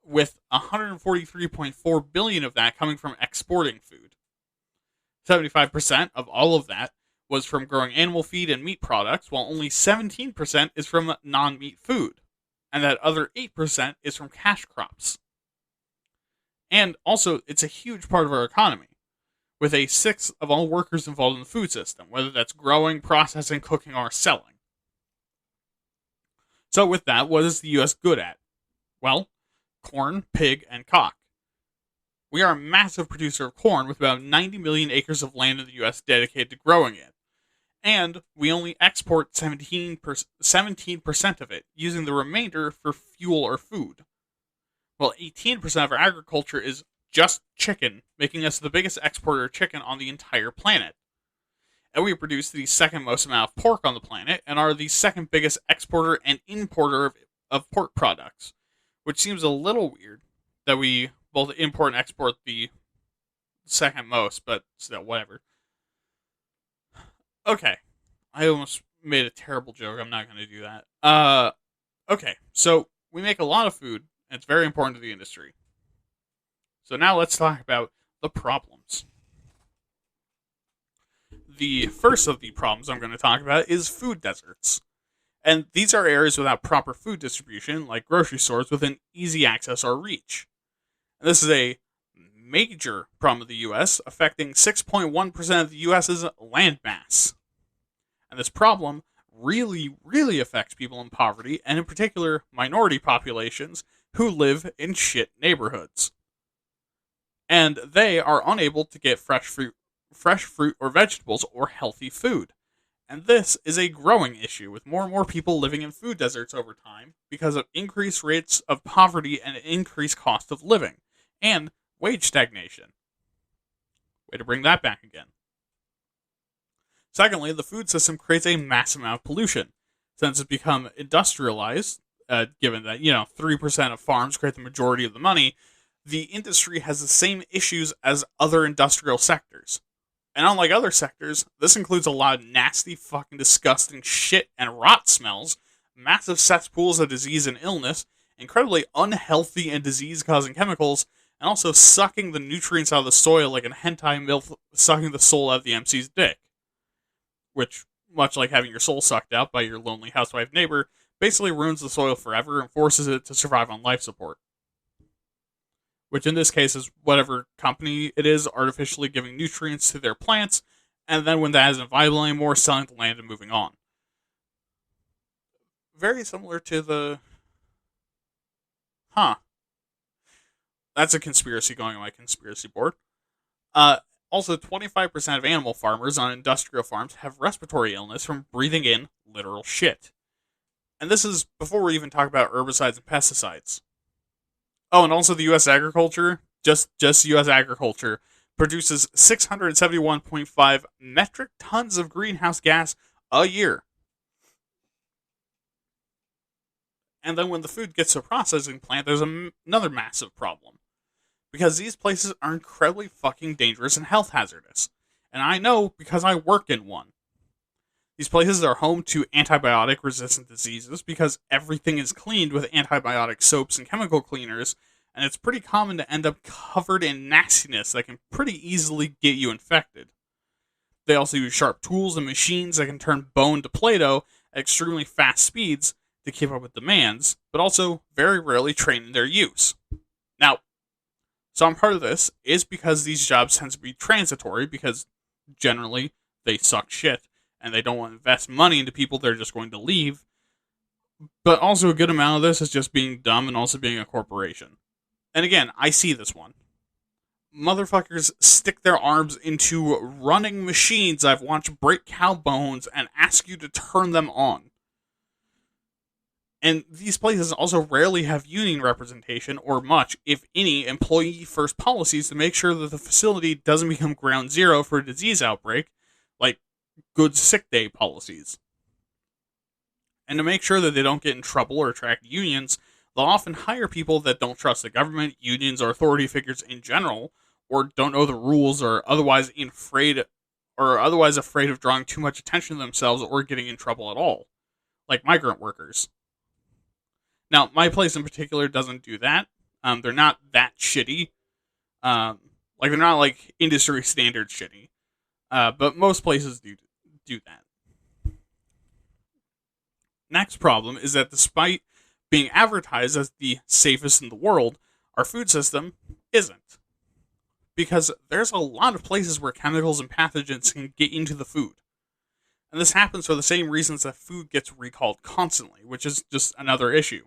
with $143.4 billion of that coming from exporting food. 75% of all of that was from growing animal feed and meat products, while only 17% is from non-meat food, and that other 8% is from cash crops. And also, it's a huge part of our economy, with a sixth of all workers involved in the food system, whether that's growing, processing, cooking, or selling. So with that, what is the U.S. good at? Well, corn, pig, and cock. We are a massive producer of corn with about 90 million acres of land in the U.S. dedicated to growing it. And we only export 17% of it, using the remainder for fuel or food. While 18% of our agriculture is just chicken, making us the biggest exporter of chicken on the entire planet. And we produce the second most amount of pork on the planet and are the second biggest exporter and importer of pork products, which seems a little weird that we both import and export the second most, but still, whatever. Okay. I almost made a terrible joke. I'm not going to do that. Okay. So we make a lot of food, and it's very important to the industry. So now let's talk about the problems. The first of the problems I'm going to talk about is food deserts. And these are areas without proper food distribution, like grocery stores within easy access or reach. And this is a major problem of the U.S., affecting 6.1% of the U.S.'s land mass. And this problem really, really affects people in poverty, and in particular, minority populations who live in shit neighborhoods. And they are unable to get fresh fruit or vegetables or healthy food. And this is a growing issue, with more and more people living in food deserts over time because of increased rates of poverty and increased cost of living, and wage stagnation. Way to bring that back again. Secondly, the food system creates a massive amount of pollution. Since it's become industrialized, given that, 3% of farms create the majority of the money, the industry has the same issues as other industrial sectors. And unlike other sectors, this includes a lot of nasty, fucking disgusting shit and rot smells, massive cesspools of disease and illness, incredibly unhealthy and disease-causing chemicals, and also sucking the nutrients out of the soil like a hentai MILF sucking the soul out of the MC's dick. Which, much like having your soul sucked out by your lonely housewife neighbor, basically ruins the soil forever and forces it to survive on life support. Which in this case is whatever company it is artificially giving nutrients to their plants, and then when that isn't viable anymore, selling the land and moving on. Very similar to the... That's a conspiracy going on my conspiracy board. Also, 25% of animal farmers on industrial farms have respiratory illness from breathing in literal shit. And this is before we even talk about herbicides and pesticides. Oh, and also the U.S. agriculture, just U.S. agriculture, produces 671.5 metric tons of greenhouse gas a year. And then when the food gets to a processing plant, there's another massive problem. Because these places are incredibly fucking dangerous and health hazardous. And I know because I work in one. These places are home to antibiotic-resistant diseases because everything is cleaned with antibiotic soaps and chemical cleaners, and it's pretty common to end up covered in nastiness that can pretty easily get you infected. They also use sharp tools and machines that can turn bone to Play-Doh at extremely fast speeds to keep up with demands, but also very rarely train in their use. Now, some part of this is because these jobs tend to be transitory, because generally they suck shit, and they don't want to invest money into people that are just going to leave. But also a good amount of this is just being dumb and also being a corporation. And again, I see this one. Motherfuckers stick their arms into running machines I've watched break cow bones and ask you to turn them on. And these places also rarely have union representation or much, if any, employee-first policies to make sure that the facility doesn't become ground zero for a disease outbreak, like good sick day policies. And to make sure that they don't get in trouble or attract unions, they'll often hire people that don't trust the government, unions, or authority figures in general, or don't know the rules, or otherwise afraid of drawing too much attention to themselves or getting in trouble at all, like migrant workers. Now, my place in particular doesn't do that. They're not that shitty. They're not like industry standard shitty. But most places do that. Next problem is that despite being advertised as the safest in the world, our food system isn't. Because there's a lot of places where chemicals and pathogens can get into the food. And this happens for the same reasons that food gets recalled constantly, which is just another issue.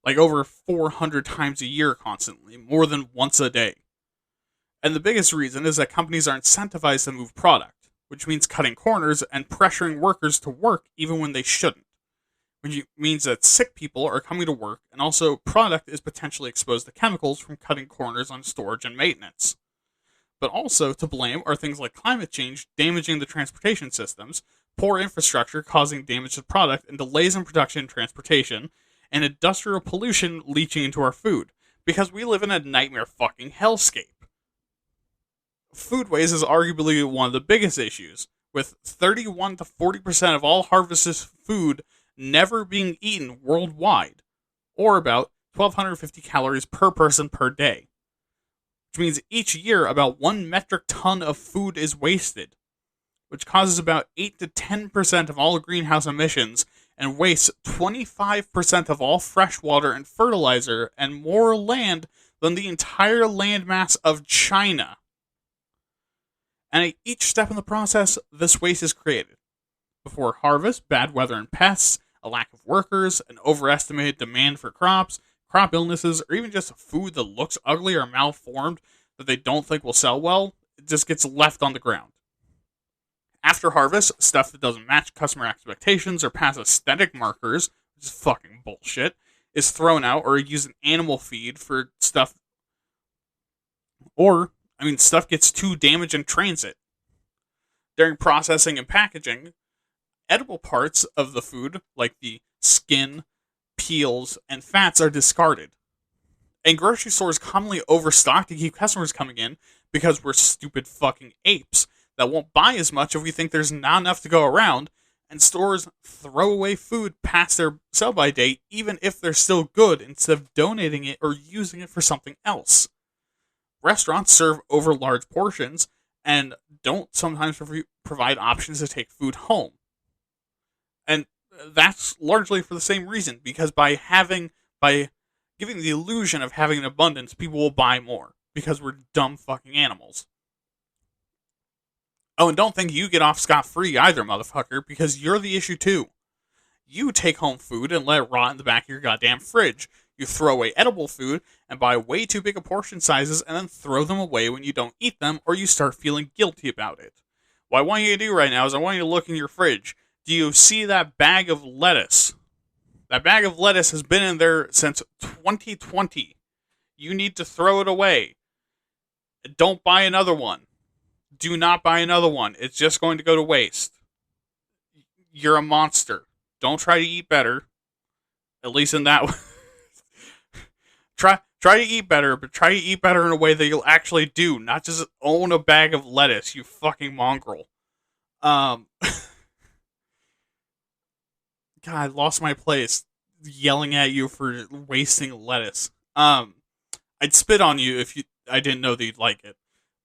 Like over 400 times a year constantly, more than once a day. And the biggest reason is that companies are incentivized to move product, which means cutting corners and pressuring workers to work even when they shouldn't. which means that sick people are coming to work, and also product is potentially exposed to chemicals from cutting corners on storage and maintenance. But also to blame are things like climate change damaging the transportation systems, poor infrastructure causing damage to product, and delays in production and transportation, and industrial pollution leaching into our food, because we live in a nightmare fucking hellscape. Food waste is arguably one of the biggest issues, with 31 to 40% of all harvested food never being eaten worldwide, or about 1,250 calories per person per day, which means each year about 1 metric ton of food is wasted, which causes about 8 to 10% of all greenhouse emissions and wastes 25% of all fresh water and fertilizer and more land than the entire landmass of China. And at each step in the process, this waste is created. Before harvest, bad weather and pests, a lack of workers, an overestimated demand for crops, crop illnesses, or even just food that looks ugly or malformed that they don't think will sell well, it just gets left on the ground. After harvest, stuff that doesn't match customer expectations or pass aesthetic markers, which is fucking bullshit, is thrown out or used in animal feed for stuff. Stuff gets too damaged in transit. During processing and packaging, edible parts of the food, like the skin, peels, and fats, are discarded. And grocery stores commonly overstock to keep customers coming in because we're stupid fucking apes that won't buy as much if we think there's not enough to go around, and stores throw away food past their sell-by date even if they're still good instead of donating it or using it for something else. Restaurants serve over large portions and don't sometimes provide options to take food home. And that's largely for the same reason, because by giving the illusion of having an abundance, people will buy more, because we're dumb fucking animals. Oh, and don't think you get off scot-free either, motherfucker, because you're the issue too. You take home food and let it rot in the back of your goddamn fridge. You throw away edible food and buy way too big of portion sizes and then throw them away when you don't eat them, or you start feeling guilty about it. What I want you to do right now is I want you to look in your fridge. Do you see that bag of lettuce? That bag of lettuce has been in there since 2020. You need to throw it away. Don't buy another one. Do not buy another one. It's just going to go to waste. You're a monster. Don't try to eat better. At least in that way. Try to eat better, but try to eat better in a way that you'll actually do, not just own a bag of lettuce, you fucking mongrel. God, I lost my place yelling at you for wasting lettuce. I'd spit on you if I didn't know that you'd like it.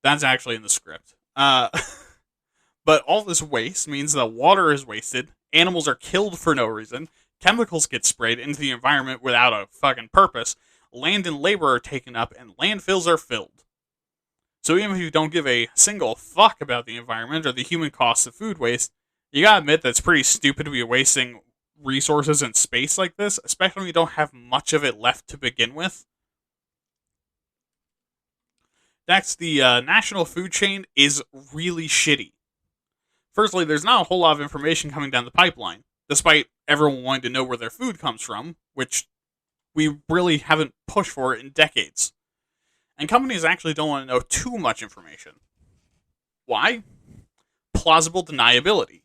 That's actually in the script. But all this waste means that water is wasted, animals are killed for no reason, chemicals get sprayed into the environment without a fucking purpose, land and labor are taken up, and landfills are filled. So even if you don't give a single fuck about the environment or the human costs of food waste, you gotta admit that it's pretty stupid to be wasting resources in space like this, especially when you don't have much of it left to begin with. Next, the national food chain is really shitty. Firstly, there's not a whole lot of information coming down the pipeline, despite everyone wanting to know where their food comes from, which we really haven't pushed for it in decades. And companies actually don't want to know too much information. Why? Plausible deniability.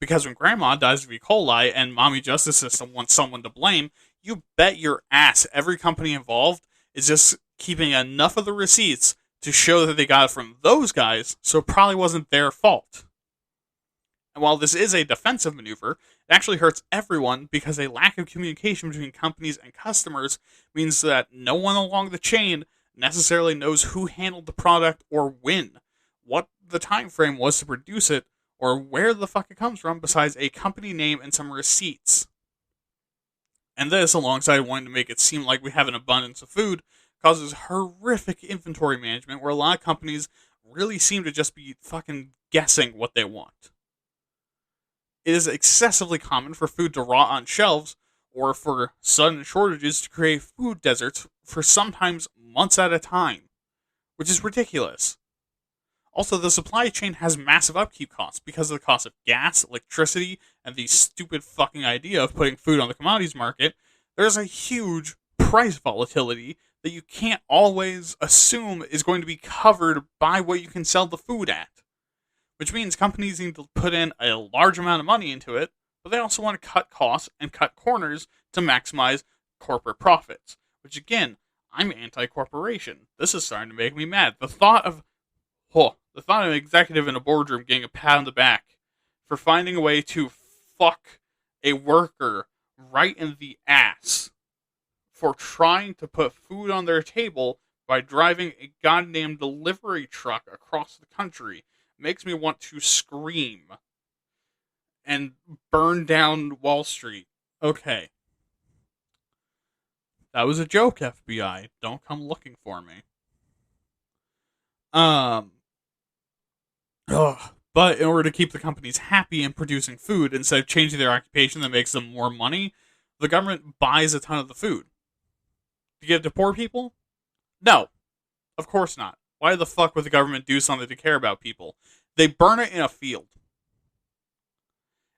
Because when grandma dies of E. coli and mommy justice system wants someone to blame, you bet your ass every company involved is just keeping enough of the receipts to show that they got it from those guys, so it probably wasn't their fault. And while this is a defensive maneuver, it actually hurts everyone because a lack of communication between companies and customers means that no one along the chain necessarily knows who handled the product or when, what the time frame was to produce it, or where the fuck it comes from besides a company name and some receipts. And this, alongside wanting to make it seem like we have an abundance of food, causes horrific inventory management where a lot of companies really seem to just be fucking guessing what they want. It is excessively common for food to rot on shelves, or for sudden shortages to create food deserts for sometimes months at a time, which is ridiculous. Also, the supply chain has massive upkeep costs because of the cost of gas, electricity, and the stupid fucking idea of putting food on the commodities market. There's a huge price volatility that you can't always assume is going to be covered by what you can sell the food at. Which means companies need to put in a large amount of money into it, but they also want to cut costs and cut corners to maximize corporate profits. Which again, I'm anti-corporation. This is starting to make me mad. The thought of an executive in a boardroom getting a pat on the back for finding a way to fuck a worker right in the ass for trying to put food on their table by driving a goddamn delivery truck across the country makes me want to scream and burn down Wall Street. Okay. That was a joke, FBI. Don't come looking for me. But in order to keep the companies happy and producing food instead of changing their occupation that makes them more money, the government buys a ton of the food. To give to poor people? No. Of course not. Why the fuck would the government do something to care about people? They burn it in a field.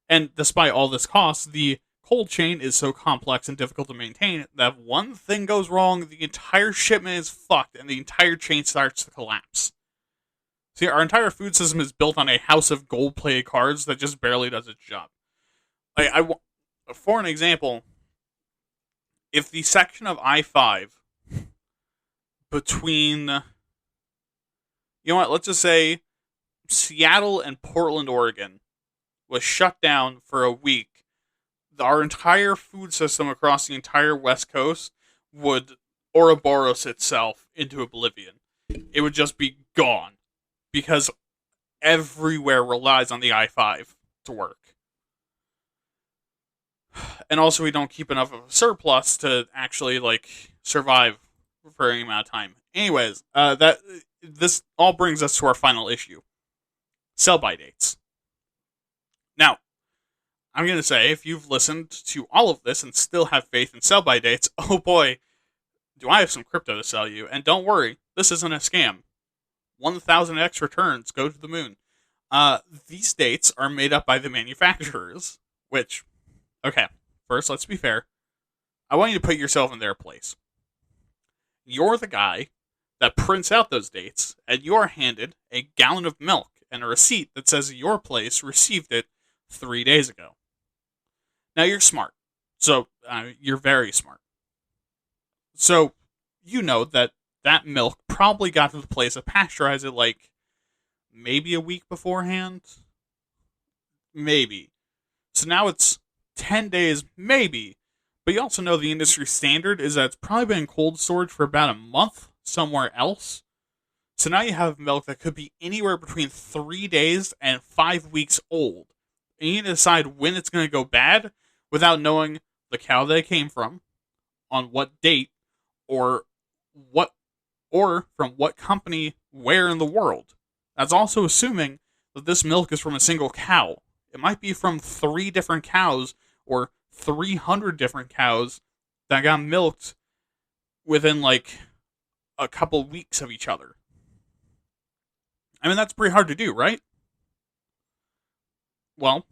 And despite all this cost, the cold chain is so complex and difficult to maintain that if one thing goes wrong, the entire shipment is fucked and the entire chain starts to collapse. See, our entire food system is built on a house of gold-plated cards that just barely does its job. For an example, if the section of I-5 between, let's just say Seattle and Portland, Oregon, was shut down for a week, our entire food system across the entire West Coast would Ouroboros itself into oblivion. It would just be gone. Because everywhere relies on the I-5 to work. And also we don't keep enough of a surplus to actually, survive for any amount of time. Anyways, this all brings us to our final issue. Sell-by dates. Now, I'm going to say, if you've listened to all of this and still have faith in sell-by dates, oh boy, do I have some crypto to sell you. And don't worry, this isn't a scam. 1,000x returns, go to the moon. These dates are made up by the manufacturers, which, okay, first, let's be fair. I want you to put yourself in their place. You're the guy that prints out those dates, and you are handed a gallon of milk and a receipt that says your place received it 3 days ago. Now, you're smart. So, you're very smart. So, you know that milk probably got to the place of pasteurize it maybe a week beforehand. Maybe. So now it's 10 days, maybe. But you also know the industry standard is that it's probably been in cold storage for about a month somewhere else. So now you have milk that could be anywhere between 3 days and 5 weeks old. And you need to decide when it's going to go bad without knowing the cow that it came from, on what date, or from what company, where in the world. That's also assuming that this milk is from a single cow. It might be from 3 different cows or 300 different cows that got milked within a couple weeks of each other. I mean, that's pretty hard to do, right? Well,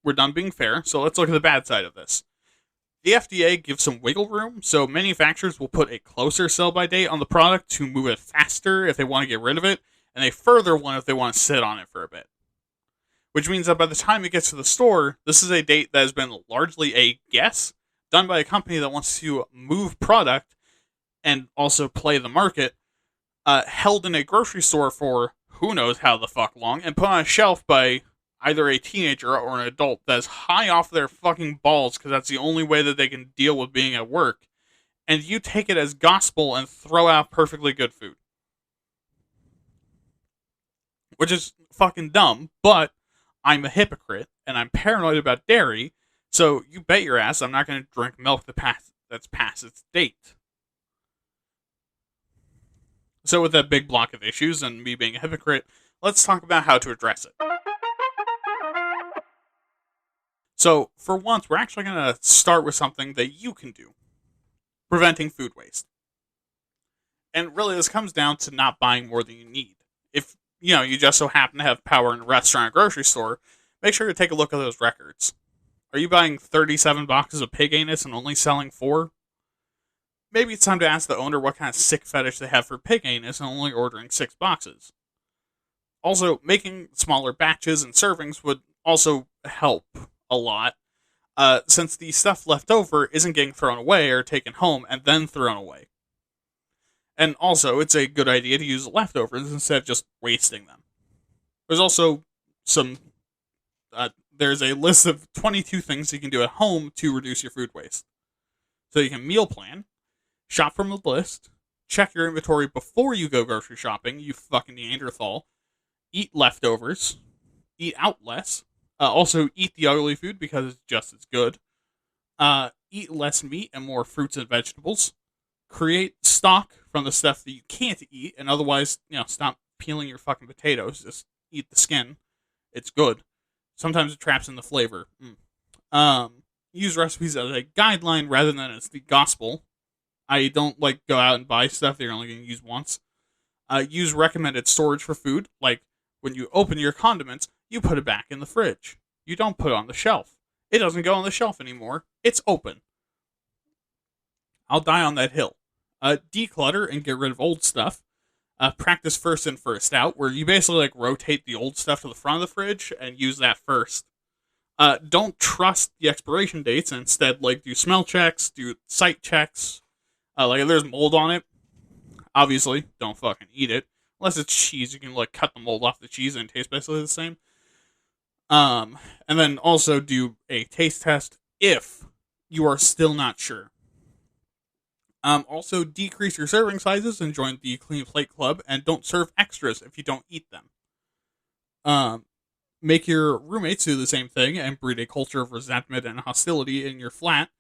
we're done being fair, so let's look at the bad side of this. The FDA gives some wiggle room, so manufacturers will put a closer sell-by date on the product to move it faster if they want to get rid of it, and a further one if they want to sit on it for a bit. Which means that by the time it gets to the store, this is a date that has been largely a guess, done by a company that wants to move product and also play the market, held in a grocery store for who knows how the fuck long, and put on a shelf by either a teenager or an adult that is high off their fucking balls because that's the only way that they can deal with being at work, and you take it as gospel and throw out perfectly good food. Which is fucking dumb, but I'm a hypocrite, and I'm paranoid about dairy, so you bet your ass I'm not going to drink milk that's past its date. So with that big block of issues and me being a hypocrite, let's talk about how to address it. So, for once, we're actually going to start with something that you can do. Preventing food waste. And really, this comes down to not buying more than you need. If you just so happen to have power in a restaurant or grocery store, make sure to take a look at those records. Are you buying 37 boxes of pig anus and only selling 4? Maybe it's time to ask the owner what kind of sick fetish they have for pig anus and only ordering 6 boxes. Also, making smaller batches and servings would also help a lot, since the stuff left over isn't getting thrown away or taken home and then thrown away. And also, it's a good idea to use leftovers instead of just wasting them. There's also some. There's a list of 22 things you can do at home to reduce your food waste. So you can meal plan, shop from the list, check your inventory before you go grocery shopping, you fucking Neanderthal, eat leftovers, eat out less, also eat the ugly food because it's just as good, eat less meat and more fruits and vegetables, create stock from the stuff that you can't eat, and otherwise, stop peeling your fucking potatoes, just eat the skin. It's good. Sometimes it traps in the flavor. Use recipes as a guideline rather than as the gospel. I don't go out and buy stuff that you're only going to use once. Use recommended storage for food, like when you open your condiments, you put it back in the fridge. You don't put it on the shelf. It doesn't go on the shelf anymore. It's open. I'll die on that hill. Declutter and get rid of old stuff. Practice first in, first out, where you basically rotate the old stuff to the front of the fridge and use that first. Don't trust the expiration dates, and instead do smell checks, do sight checks. If there's mold on it, obviously don't fucking eat it. Unless it's cheese, you can cut the mold off the cheese and it tastes basically the same. And then also do a taste test if you are still not sure. Also, decrease your serving sizes and join the Clean Plate Club, and don't serve extras if you don't eat them. Make your roommates do the same thing and breed a culture of resentment and hostility in your flat.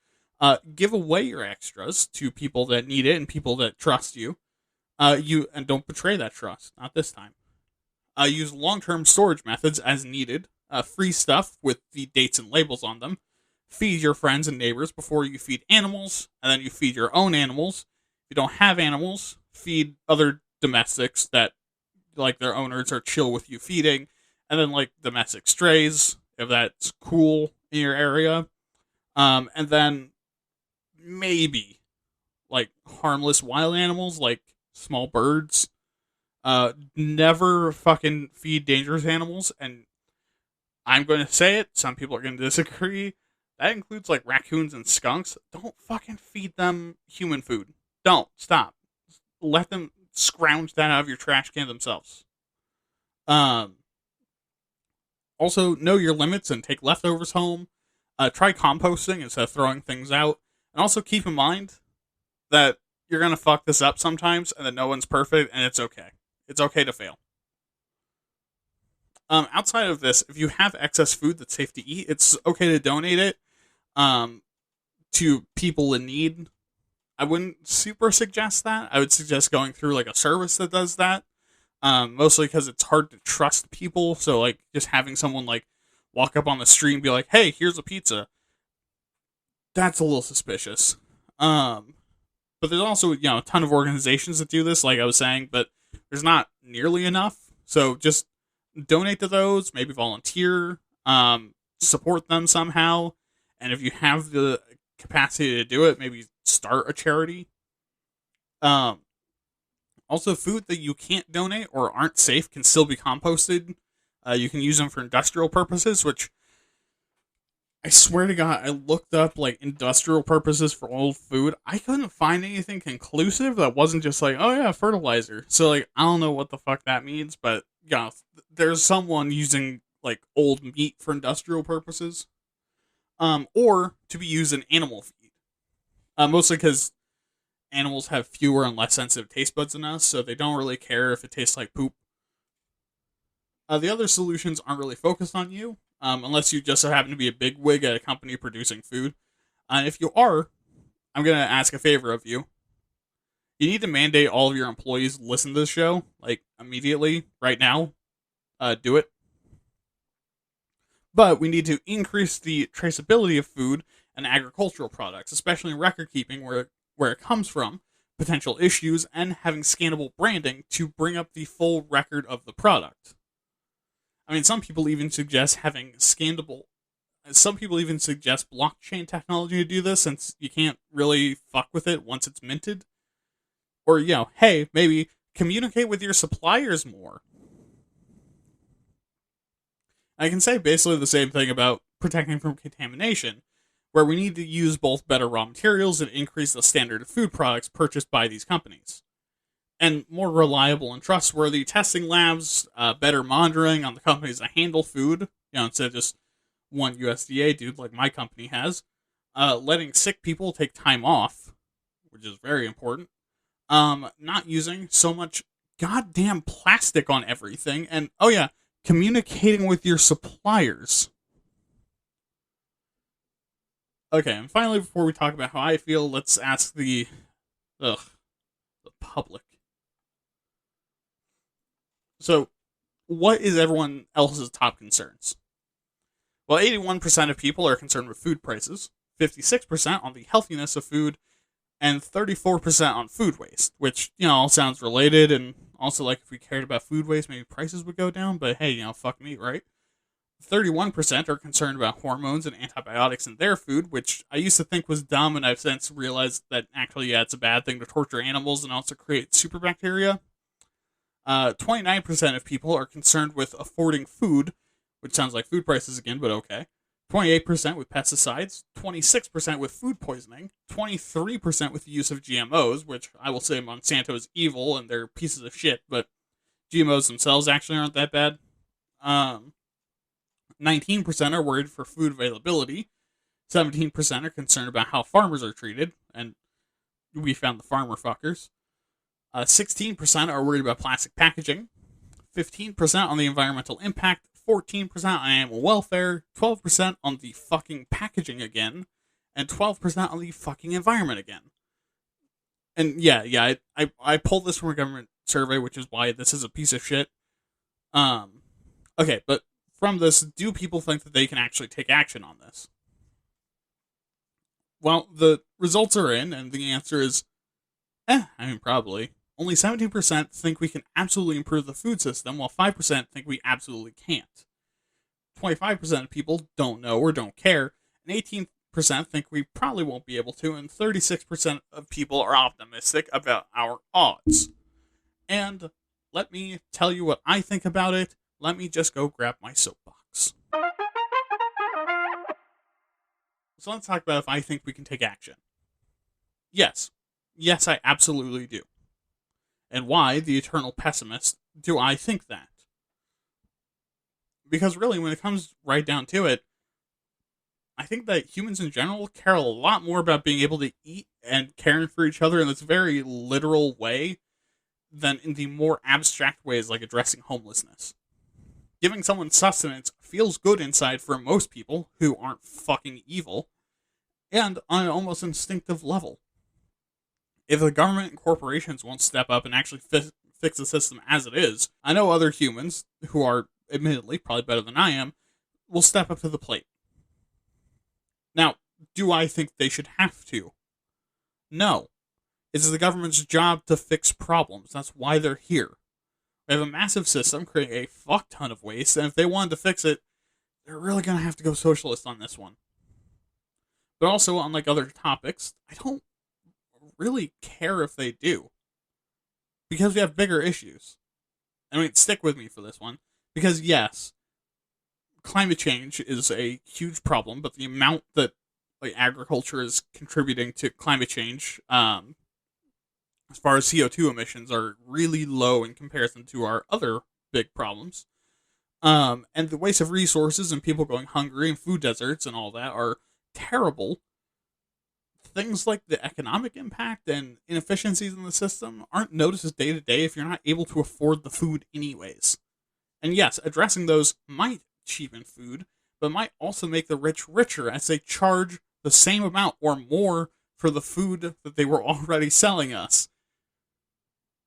Give away your extras to people that need it and people that trust you. And don't betray that trust. Not this time. Use long-term storage methods as needed. Free stuff with the dates and labels on them. Feed your friends and neighbors before you feed animals, and then you feed your own animals. If you don't have animals, feed other domestics that, their owners are chill with you feeding, and then, domestic strays, if that's cool in your area. And then maybe, harmless wild animals, small birds. Never fucking feed dangerous animals, and I'm going to say it, some people are going to disagree. That includes raccoons and skunks. Don't fucking feed them human food. Don't. Stop. Let them scrounge that out of your trash can themselves. Also, know your limits and take leftovers home. Try composting instead of throwing things out. And also keep in mind that you're going to fuck this up sometimes and that no one's perfect, and it's okay. It's okay to fail. Outside of this, if you have excess food that's safe to eat, it's okay to donate it to people in need. I wouldn't super suggest that. I would suggest going through a service that does that. Mostly because it's hard to trust people. So just having someone walk up on the street and be like, "Hey, here's a pizza." That's a little suspicious. But there's also a ton of organizations that do this, like I was saying, but there's not nearly enough. So just donate to those, maybe volunteer, support them somehow, and if you have the capacity to do it, maybe start a charity. Also, food that you can't donate or aren't safe can still be composted. You can use them for industrial purposes, which I swear to God, I looked up industrial purposes for old food. I couldn't find anything conclusive that wasn't just oh yeah, fertilizer. So I don't know what the fuck that means, but there's someone using old meat for industrial purposes, or to be used in animal feed. Mostly because animals have fewer and less sensitive taste buds than us, so they don't really care if it tastes like poop. The other solutions aren't really focused on you, unless you just so happen to be a bigwig at a company producing food. And if you are, I'm going to ask a favor of you. You need to mandate all of your employees listen to the show, immediately, right now. Do it. But we need to increase the traceability of food and agricultural products, especially in record keeping where it comes from, potential issues and having scannable branding to bring up the full record of the product. I mean, some people even suggest blockchain technology to do this, since you can't really fuck with it once it's minted. Or, hey, maybe communicate with your suppliers more. I can say basically the same thing about protecting from contamination, where we need to use both better raw materials and increase the standard of food products purchased by these companies. And more reliable and trustworthy testing labs, better monitoring on the companies that handle food, instead of just one USDA dude like my company has, letting sick people take time off, which is very important, not using so much goddamn plastic on everything, and, communicating with your suppliers. Okay, and finally, before we talk about how I feel, let's ask the public. So, what is everyone else's top concerns? Well, 81% of people are concerned with food prices, 56% on the healthiness of food, and 34% on food waste, which, all sounds related, and also, like, if we cared about food waste, maybe prices would go down, but hey, fuck me, right? 31% are concerned about hormones and antibiotics in their food, which I used to think was dumb, and I've since realized that actually, it's a bad thing to torture animals and also create super bacteria. 29% of people are concerned with affording food, which sounds like food prices again, but okay. 28% with pesticides, 26% with food poisoning, 23% with the use of GMOs, which I will say Monsanto is evil and they're pieces of shit, but GMOs themselves actually aren't that bad. 19% are worried for food availability, 17% are concerned about how farmers are treated, and we found the farmer fuckers. 16% are worried about plastic packaging, 15% on the environmental impact, 14% on animal welfare, 12% on the fucking packaging again, and 12% on the fucking environment again. And I pulled this from a government survey, which is why this is a piece of shit. Okay, but from this, do people think that they can actually take action on this? Well, the results are in, and the answer is, probably. Only 17% think we can absolutely improve the food system, while 5% think we absolutely can't. 25% of people don't know or don't care, and 18% think we probably won't be able to, and 36% of people are optimistic about our odds. And let me tell you what I think about it. Let me just go grab my soapbox. So let's talk about if I think we can take action. Yes, I absolutely do. And why, the eternal pessimist, do I think that? Because really, when it comes right down to it, I think that humans in general care a lot more about being able to eat and caring for each other in this very literal way than in the more abstract ways like addressing homelessness. Giving someone sustenance feels good inside for most people who aren't fucking evil, and on an almost instinctive level. If the government and corporations won't step up and actually fix the system as it is, I know other humans, who are admittedly probably better than I am, will step up to the plate. Now, do I think they should have to? No. It's the government's job to fix problems. That's why they're here. We have a massive system creating a fuck ton of waste, and if they wanted to fix it, they're really going to have to go socialist on this one. But also, unlike other topics, I don't really care if they do. Because we have bigger issues. I mean, stick with me for this one. Because yes, climate change is a huge problem, but the amount that agriculture is contributing to climate change, as far as CO2 emissions, are really low in comparison to our other big problems. And the waste of resources and people going hungry and food deserts and all that are terrible. Things like the economic impact and inefficiencies in the system aren't noticed day to day if you're not able to afford the food anyways. And yes, addressing those might cheapen food, but might also make the rich richer as they charge the same amount or more for the food that they were already selling us.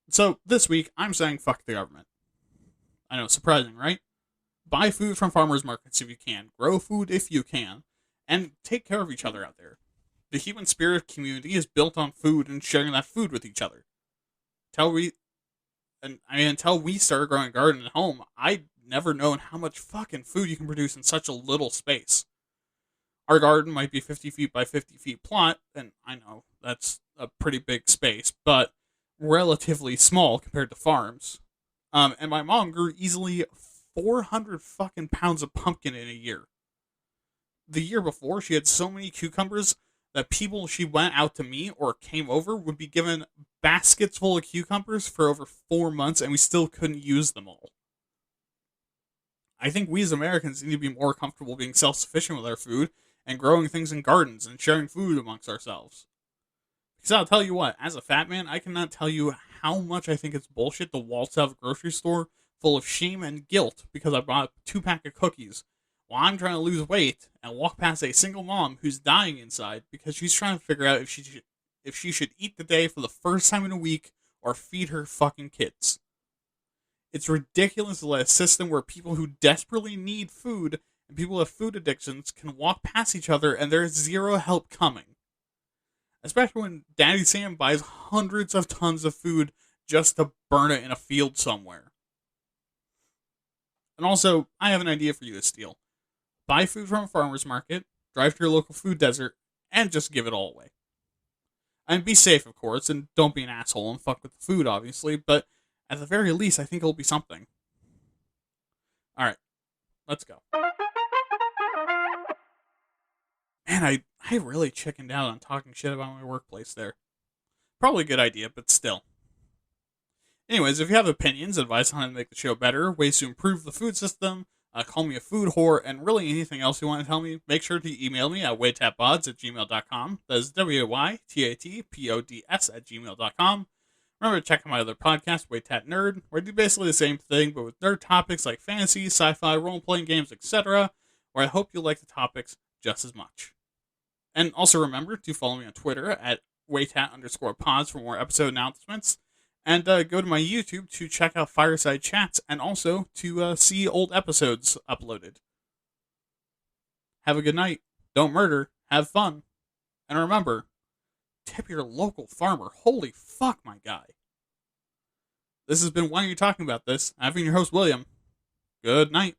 So this week, I'm saying fuck the government. I know, surprising, right? Buy food from farmers markets if you can, grow food if you can, and take care of each other out there. The human spirit of community is built on food and sharing that food with each other. Until we, until we started growing a garden at home, I'd never known how much fucking food you can produce in such a little space. Our garden might be 50 feet by 50 feet plot, and I know that's a pretty big space, but relatively small compared to farms. And my mom grew easily 400 fucking pounds of pumpkin in a year. The year before, she had so many cucumbers that people she went out to meet or came over would be given baskets full of cucumbers for over 4 months, and we still couldn't use them all. I think we as Americans need to be more comfortable being self sufficient with our food and growing things in gardens and sharing food amongst ourselves. Because I'll tell you what, as a fat man, I cannot tell you how much I think it's bullshit to waltz out of a grocery store full of shame and guilt because I bought a 2-pack of cookies while I'm trying to lose weight and walk past a single mom who's dying inside because she's trying to figure out if she should eat the day for the first time in a week or feed her fucking kids. It's ridiculous to let a system where people who desperately need food and people with food addictions can walk past each other and there is zero help coming. Especially when Daddy Sam buys hundreds of tons of food just to burn it in a field somewhere. And also, I have an idea for you to steal. Buy food from a farmer's market, drive to your local food desert, and just give it all away. And be safe, of course, and don't be an asshole and fuck with the food, obviously, but at the very least, I think it'll be something. Alright, let's go. Man, I really chickened out on talking shit about my workplace there. Probably a good idea, but still. Anyways, if you have opinions, advice on how to make the show better, ways to improve the food system, call me a food whore, and really anything else you want to tell me, make sure to email me at waytatpods@gmail.com. That is WAYTATPODS@gmail.com. Remember to check out my other podcast, Waytat Nerd, where I do basically the same thing, but with nerd topics like fantasy, sci-fi, role-playing games, etc., where I hope you like the topics just as much. And also remember to follow me on Twitter at Waytat_pods for more episode announcements. And go to my YouTube to check out Fireside Chats and also to see old episodes uploaded. Have a good night. Don't murder. Have fun. And remember, tip your local farmer. Holy fuck, my guy. This has been Why Are You Talking About This? I've been your host, William. Good night.